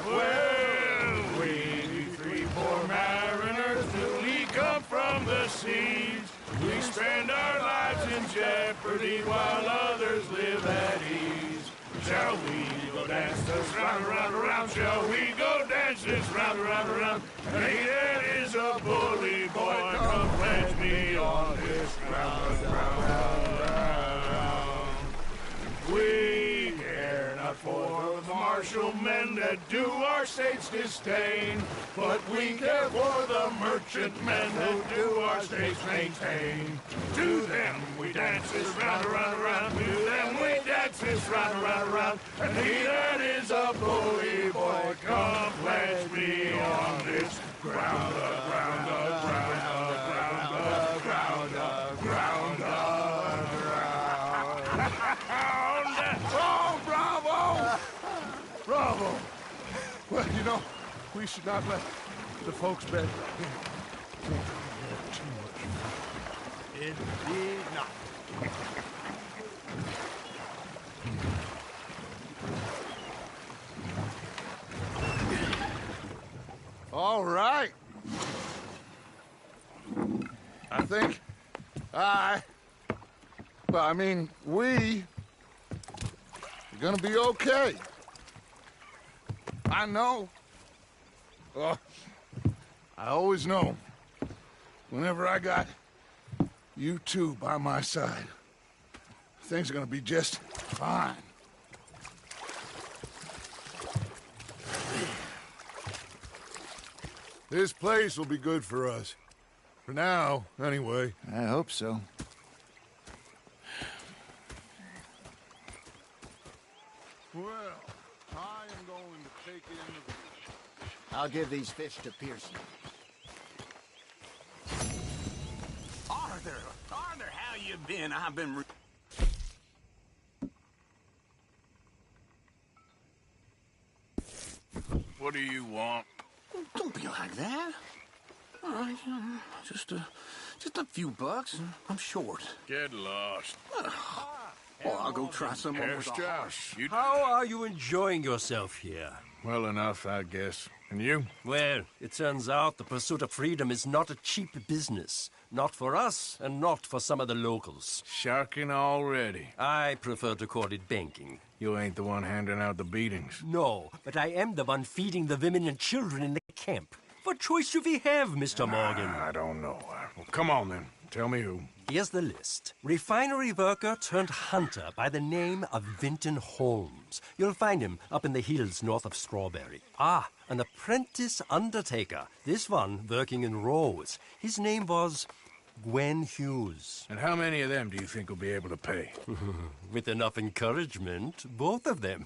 Well, we 3 poor mariners till we come from the seas. We spend our lives in jeopardy while others live at ease. Shall we go dance this round, around, around? Shall we go dance this round, around, around? Hey, that is a bully boy. Come pledge me on this ground, ground. We care not for the martial men that do our state's disdain, but we care for the merchant men that do our state's maintain. To them we dance this round, around, around. To them we dance this round, around, around. And he that is a bully boy, come pledge me on this ground, ground, ground, ground, ground, ground, ground. Oh, bravo! Bravo! Well, you know, we should not let the folks bed too much. It did not. All right. I think we are gonna be okay. I know. Oh, I always know. Whenever I got you two by my side, things are gonna be just fine. This place will be good for us. For now, anyway. I hope so. Well, I am going to take in the... I'll give these fish to Pearson. Arthur, how you been? I've been... What do you want? Don't be like that. All right, just a few bucks. I'm short. Get lost. Well, I'll go try some more with a Strauss, you... How are you enjoying yourself here? Well enough, I guess. And you? Well, it turns out the pursuit of freedom is not a cheap business. Not for us, and not for some of the locals. Sharking already. I prefer to call it banking. You ain't the one handing out the beatings. No, but I am the one feeding the women and children in the camp. What choice do we have, Mr. Morgan? I don't know. Well, come on, then. Tell me who. Here's the list. Refinery worker turned hunter by the name of Vinton Holmes. You'll find him up in the hills north of Strawberry. Ah, an apprentice undertaker. This one working in Rose. His name was Gwen Hughes. And how many of them do you think will be able to pay? With enough encouragement, both of them.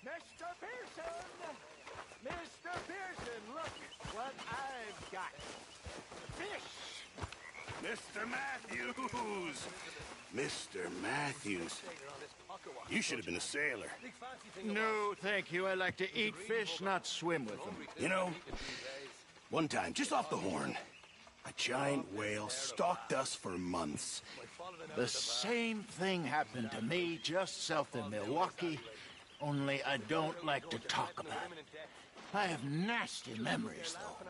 Mr. Pearson! Mr. Pearson, look what I've got. Fish! Mr. Matthews! Mr. Matthews. You should have been a sailor. No, thank you. I like to eat fish, not swim with them. You know, one time, just off the Horn, a giant whale stalked us for months. The same thing happened to me just south of Milwaukee, only I don't like to talk about it. I have nasty memories, though.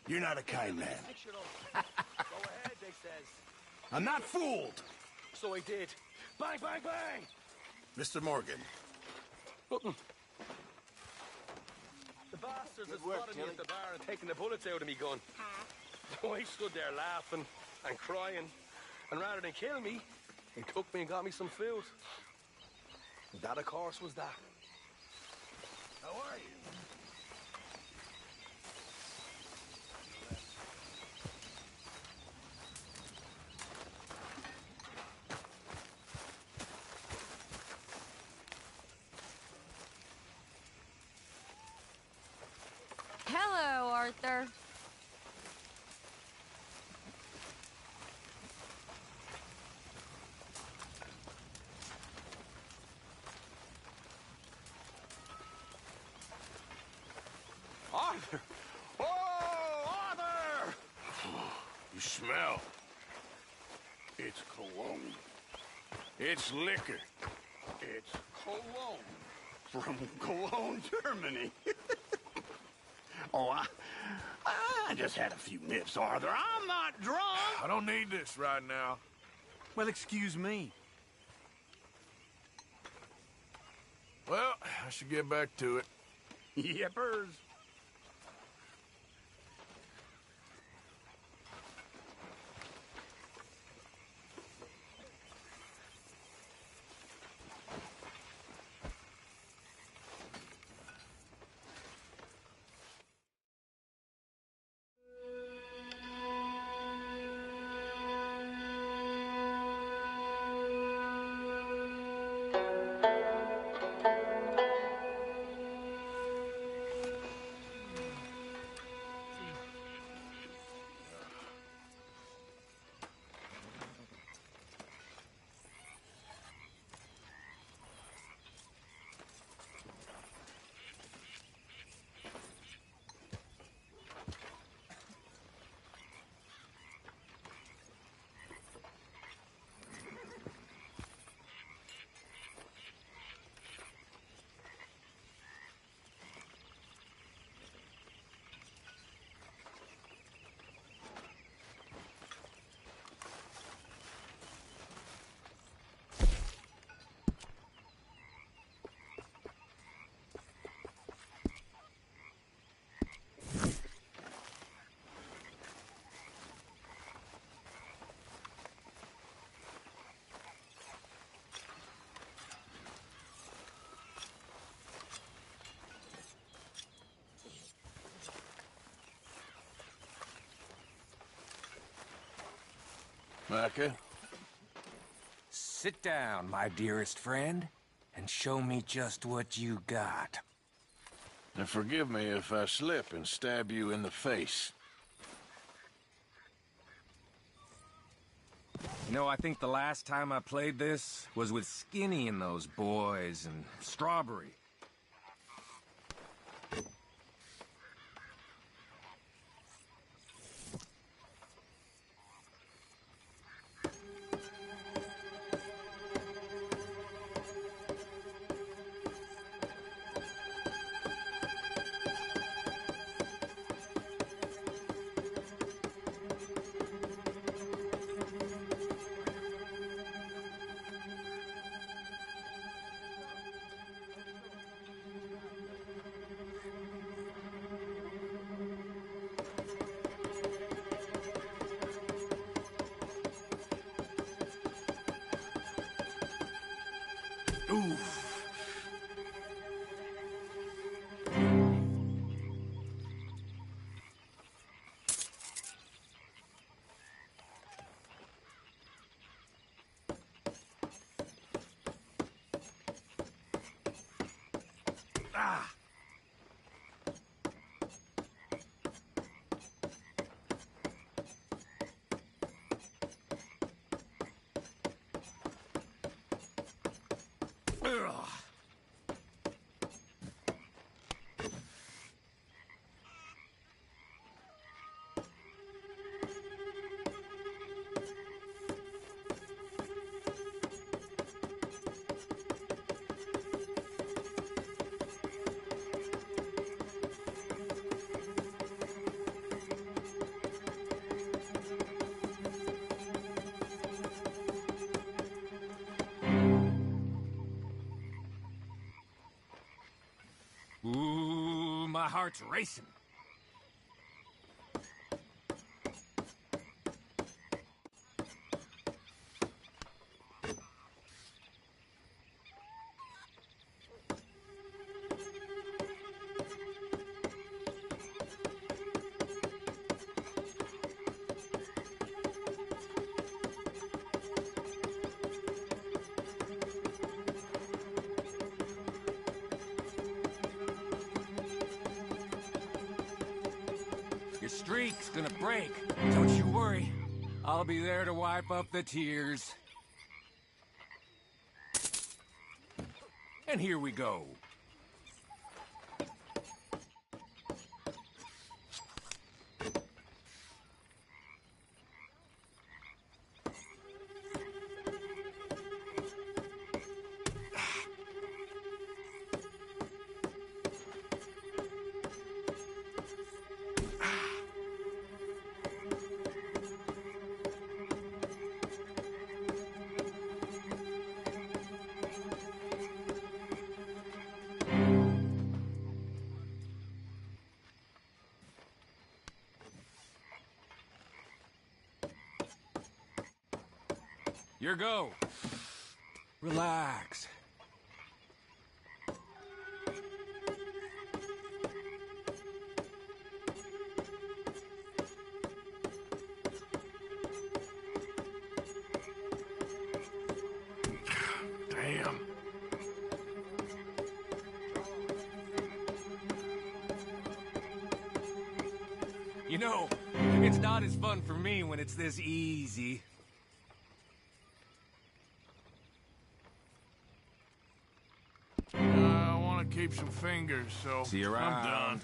You're not a kind man. I'm not fooled. So I did. Bang, bang, bang! Mr. Morgan. The bastards had spotted me at the bar and taken the bullets out of me gun. So I stood there laughing and crying. And rather than kill me, he took me and got me some food. That, of course, was that. How are you? Hello, Arthur. Arthur! Oh, Arthur! You smell? It's cologne. It's liquor. It's cologne. From Cologne, Germany. Oh, I just had a few nips, Arthur. I'm not drunk. I don't need this right now. Well, excuse me. Well, I should get back to it. Yippers. Micah? Sit down, my dearest friend, and show me just what you got. And forgive me if I slip and stab you in the face. You know, I think the last time I played this was with Skinny and those boys and Strawberry. Ah! Ugh. Ooh, my heart's racing. Your streak's gonna break. Don't you worry. I'll be there to wipe up the tears. And here we go. Your go. Relax. Damn. You know, it's not as fun for me when it's this easy. I want to keep some fingers, so See you I'm around. done.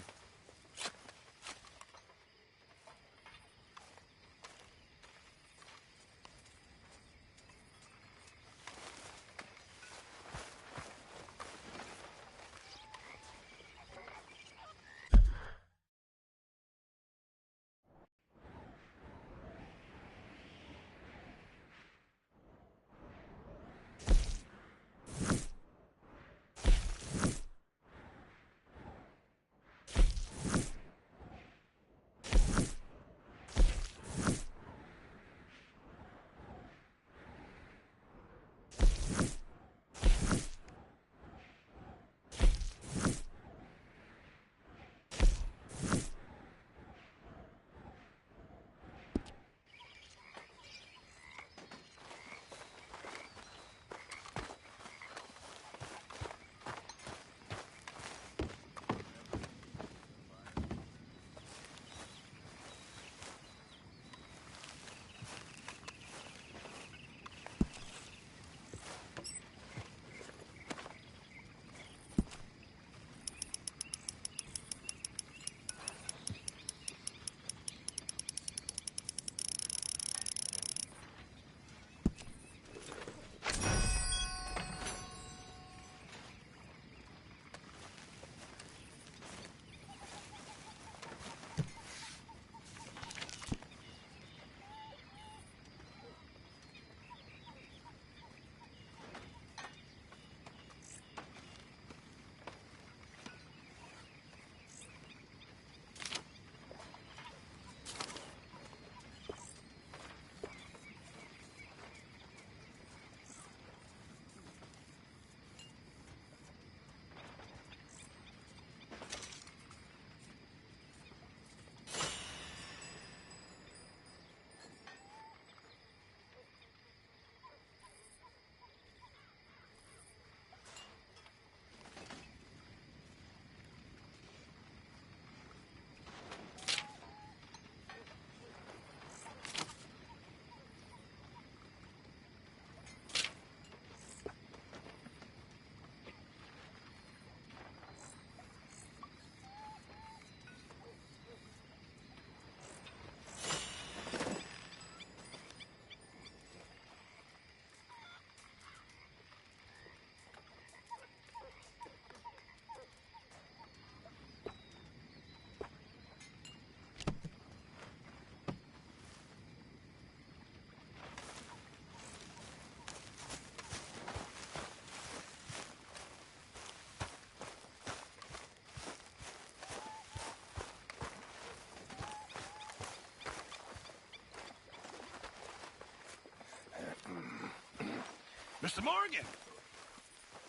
Mr. Morgan!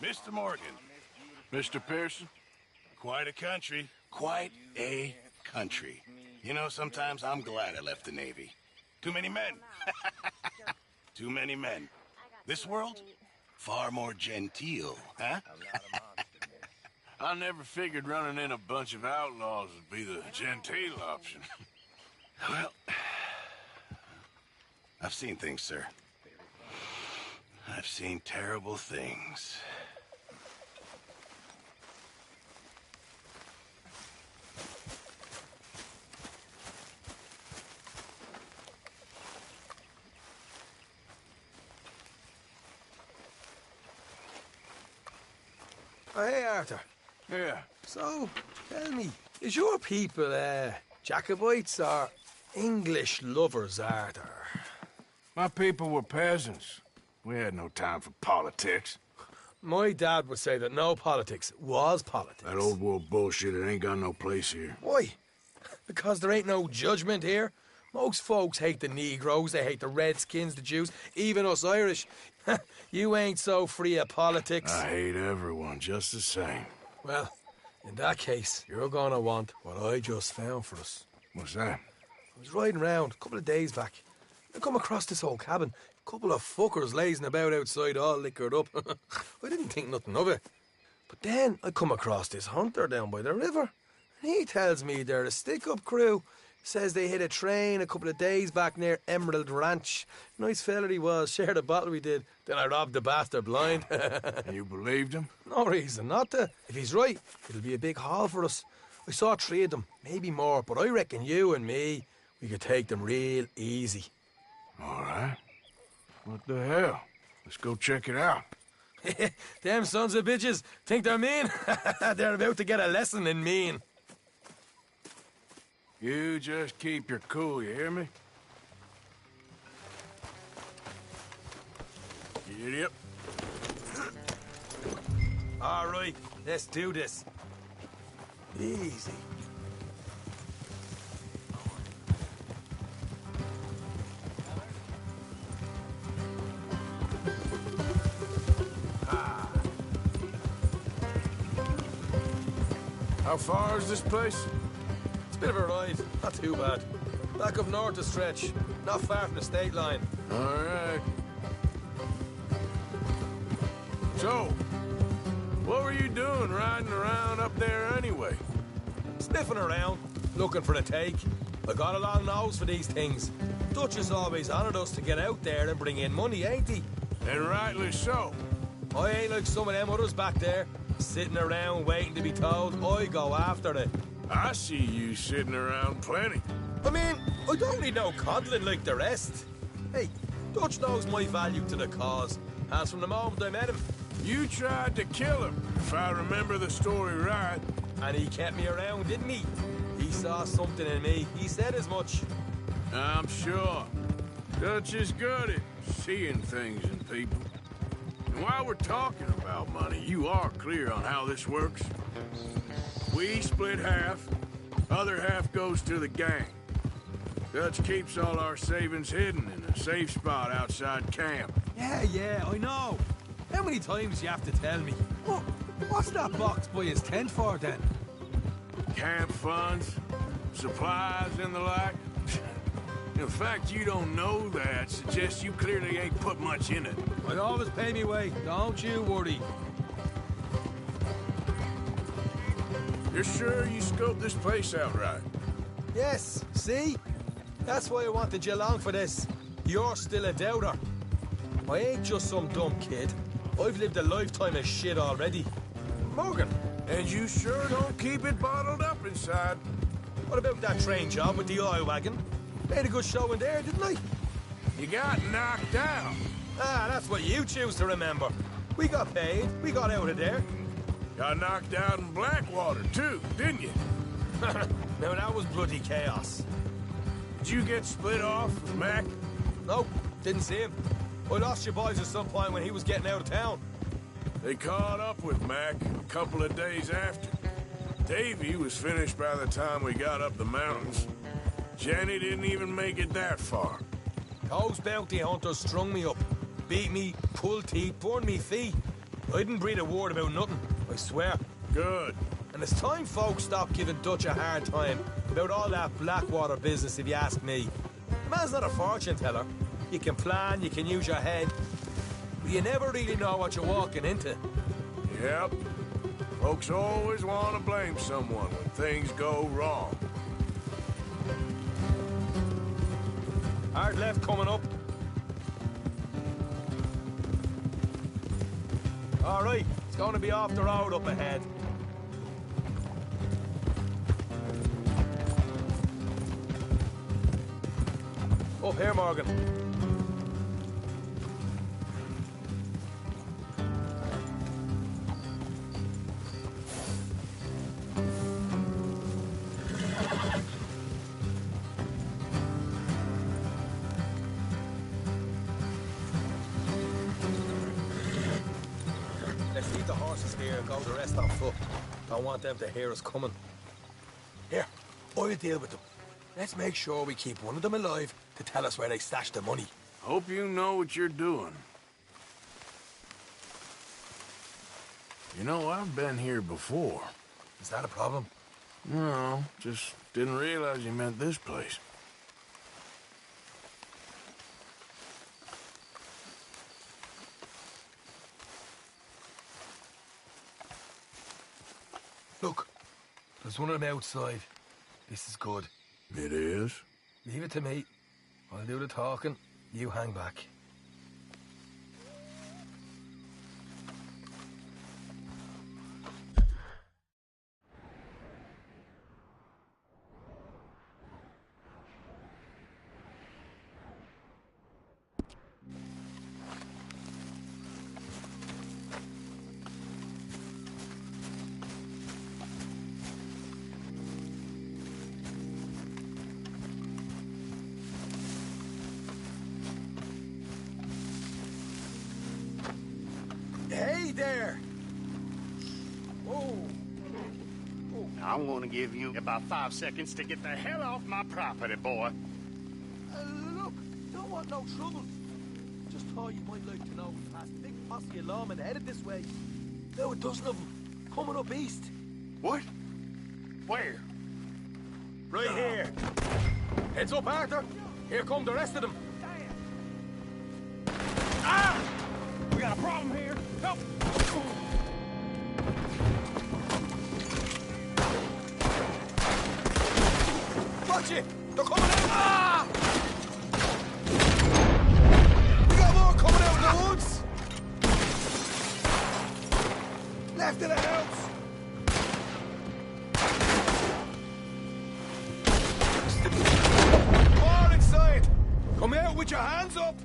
Mr. Morgan. Mr. Pearson? Quite a country. Quite a country. You know, sometimes I'm glad I left the Navy. Too many men. Too many men. This world? Far more genteel, huh? I never figured running in a bunch of outlaws would be the genteel option. Well, I've seen things, sir. I've seen terrible things. Oh, hey, Arthur. Yeah. So, tell me, is your people, Jacobites or English lovers, Arthur? My people were peasants. We had no time for politics. My dad would say that no politics was politics. That old world bullshit, it ain't got no place here. Why? Because there ain't no judgment here? Most folks hate the Negroes, they hate the Redskins, the Jews, even us Irish. You ain't so free of politics. I hate everyone just the same. Well, in that case, you're gonna want what I just found for us. What's that? I was riding around a couple of days back. I come across this old cabin. A couple of fuckers lazing about outside all liquored up. I didn't think nothing of it. But then I come across this hunter down by the river. And he tells me they're a stick-up crew. Says they hit a train a couple of days back near Emerald Ranch. Nice fella he was, shared a bottle we did. Then I robbed the bastard blind. And you believed him? No reason not to. If he's right, it'll be a big haul for us. I saw 3 of them, maybe more, but I reckon you and me, we could take them real easy. All right. What the hell? Let's go check it out. Them sons of bitches think they're mean. They're about to get a lesson in mean. You just keep your cool, you hear me? Yep. All right, let's do this. Easy. How far is this place? It's a bit of a ride, not too bad. Back up north a stretch, not far from the state line. All right. So, what were you doing riding around up there anyway? Sniffing around, looking for the take. I got a long nose for these things. Dutch has always honoured us to get out there and bring in money, ain't he? And rightly so. I ain't like some of them others back there, sitting around waiting to be told. I go after it. I see you sitting around plenty. I mean, I don't need no coddling like the rest. Hey, Dutch knows my value to the cause, as from the moment I met him. You tried to kill him, if I remember the story right. And he kept me around, didn't he? He saw something in me. He said as much. I'm sure. Dutch is good at seeing things in people. And while we're talking about money, you are clear on how this works? We split half, other half goes to the gang. Dutch keeps all our savings hidden in a safe spot outside camp. Yeah, I know. How many times you have to tell me? What's that box by his tent for, then? Camp funds, supplies, and the like. The fact you don't know that suggests you clearly ain't put much in it. I'd always pay me way, don't you worry. You're sure you scoped this place out right? Yes, see? That's why I wanted you along for this. You're still a doubter. I ain't just some dumb kid. I've lived a lifetime of shit already. Morgan. And you sure don't keep it bottled up inside. What about that train job with the oil wagon? Made a good show in there, didn't I? You got knocked out. Ah, that's what you choose to remember. We got paid. We got out of there. Got knocked out in Blackwater, too, didn't you? Now, that was bloody chaos. Did you get split off with Mac? Nope, didn't see him. I lost your boys at some point when he was getting out of town. They caught up with Mac a couple of days after. Davy was finished by the time we got up the mountains. Jenny didn't even make it that far. Those bounty hunters strung me up, beat me, pulled teeth, burned me feet. I didn't breathe a word about nothing, I swear. Good. And it's time folks stopped giving Dutch a hard time about all that Blackwater business, if you ask me. The man's not a fortune teller. You can plan, you can use your head, but you never really know what you're walking into. Yep. Folks always want to blame someone when things go wrong. Hard left coming up. All right, it's going to be off the road up ahead. Up here, Morgan. Let's leave the horses here and go the rest on foot. Don't want them to hear us coming. Here, I'll deal with them. Let's make sure we keep one of them alive to tell us where they stashed the money. Hope you know what you're doing. You know, I've been here before. Is that a problem? No, just didn't realize you meant this place. Look, there's one of them outside. This is good. It is? Leave it to me. I'll do the talking. You hang back. Hey there! Whoa! I'm gonna give you about 5 seconds to get the hell off my property, boy. Look, don't want no trouble. Just thought you might like to know we passed a big posse of lawmen headed this way. Now a dozen of them, coming up east. What? Where? Right here. Heads up, Arthur. Here come the rest of them. Ah! We got a problem here. Help! Watch it! They're coming out! Ah! We got more coming out in the woods! Left of the house! More inside! Come out with your hands up!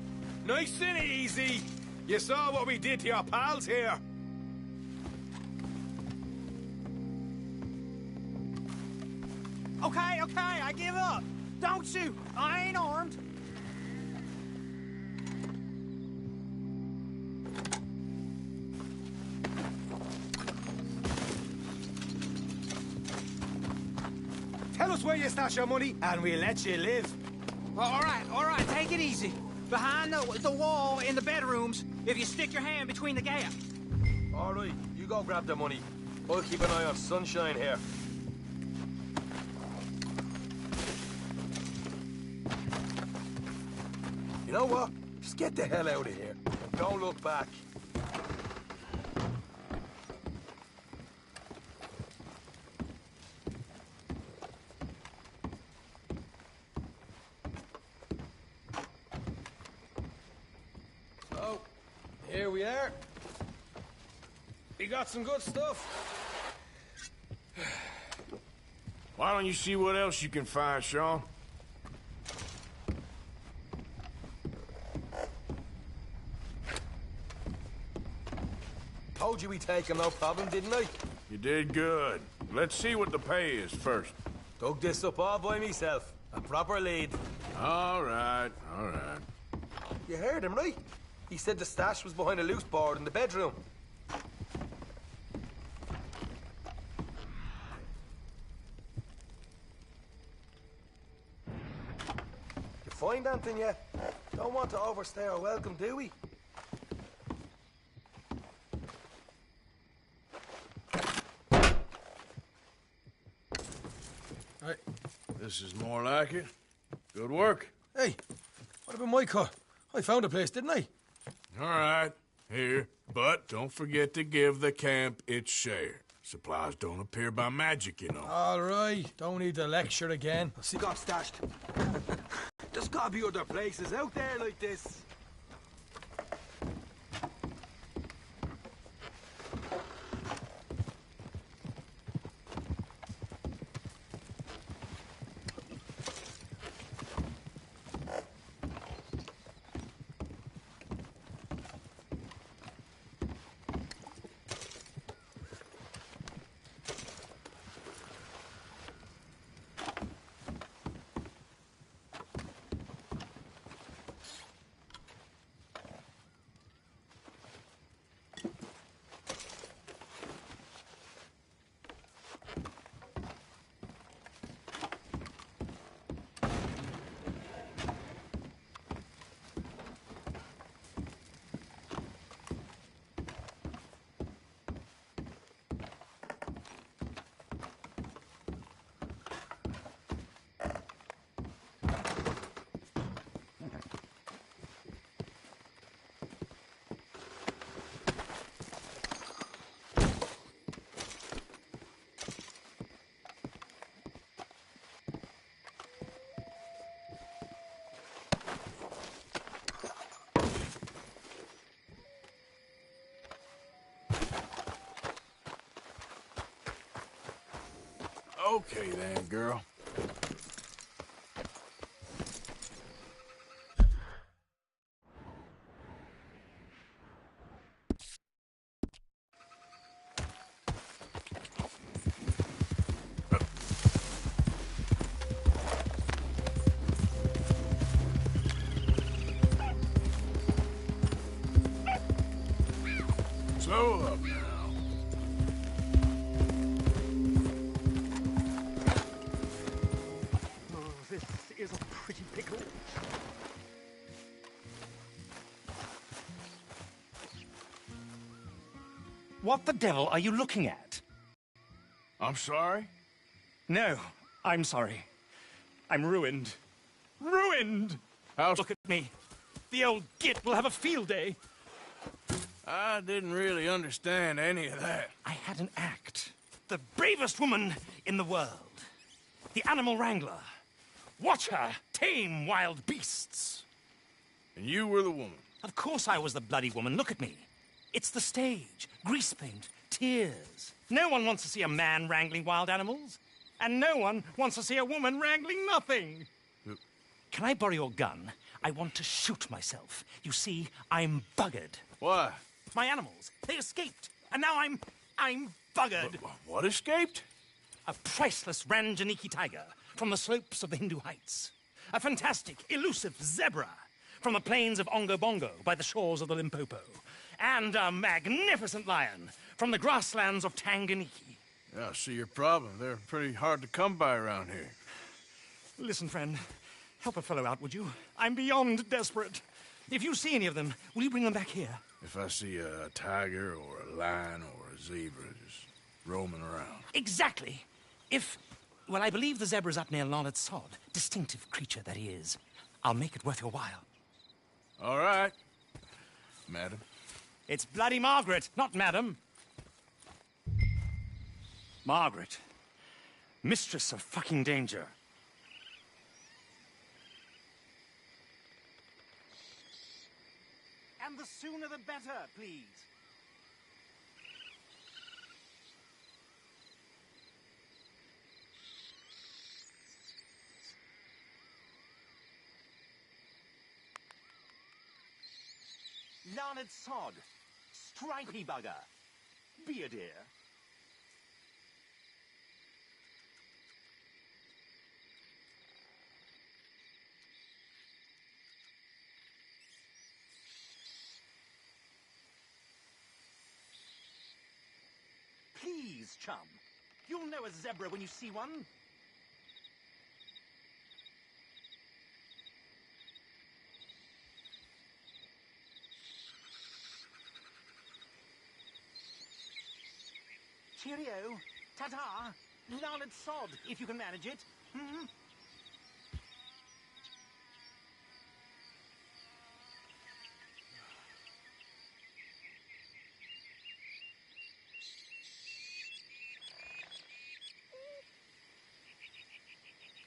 Nice and easy! You saw what we did to your pals here. Okay, I give up. Don't shoot. I ain't armed. Tell us where you stash your money, and we'll let you live. All right, take it easy. Behind the wall in the bedrooms, if you stick your hand between the gap. All right, you go grab the money. I'll keep an eye on Sunshine here. You know what? Just get the hell out of here. And don't look back. So, here we are. We got some good stuff. Why don't you see what else you can find, Sean? Told you we'd take him, no problem, didn't I? You did good. Let's see what the pay is first. Dug this up all by myself. A proper lead. All right, all right. You heard him, right? He said the stash was behind a loose board in the bedroom. You find anything yet? Don't want to overstay our welcome, do we? Right. This is more like it. Good work. Hey, what about my car? I found a place, didn't I? All right, here. But don't forget to give the camp its share. Supplies don't appear by magic, you know. All right, don't need the lecture again. See, got stashed. There's gotta be other places out there like this. Okay then, girl. Slow up now. This is a pretty pickle. What the devil are you looking at? I'm sorry? No, I'm sorry. I'm ruined. Ruined! Look at me. The old git will have a field day. I didn't really understand any of that. I had an act. The bravest woman in the world. The animal wrangler. Watch her tame wild beasts. And you were the woman? Of course I was the bloody woman. Look at me. It's the stage. Grease paint. Tears. No one wants to see a man wrangling wild animals. And no one wants to see a woman wrangling nothing. Can I borrow your gun? I want to shoot myself. You see, I'm buggered. Why? My animals. They escaped. And now I'm buggered. What escaped? A priceless Ranjaniki tiger from the slopes of the Hindu Heights. A fantastic, elusive zebra from the plains of Ongo Bongo by the shores of the Limpopo. And a magnificent lion from the grasslands of Tanganyika. Yeah, I see your problem. They're pretty hard to come by around here. Listen, friend. Help a fellow out, would you? I'm beyond desperate. If you see any of them, will you bring them back here? If I see a tiger or a lion or a zebra just roaming around. Exactly. Well, I believe the zebra's up near Larned Sod. Distinctive creature that he is. I'll make it worth your while. All right, madam. It's bloody Margaret, not madam. Margaret. Mistress of fucking danger. And the sooner the better, please. Larned Sod. Stripey bugger. Be a dear. Please, chum. You'll know a zebra when you see one. Cheerio. Ta-ta. Larned Sod, if you can manage it. Hmm?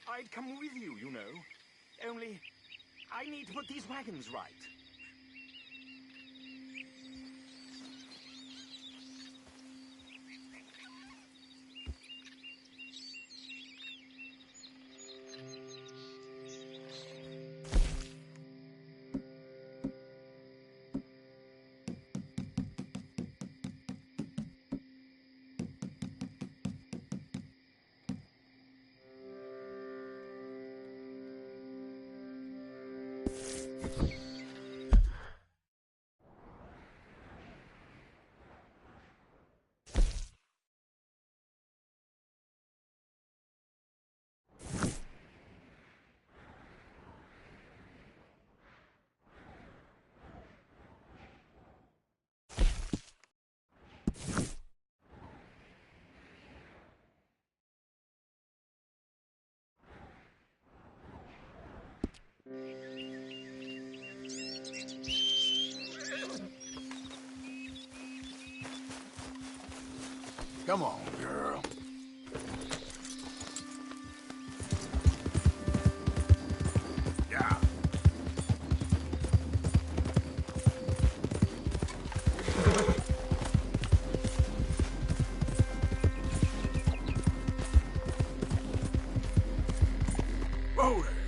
I'd come with you, you know. Only, I need to put these wagons right. Come on, girl. Yeah. moly!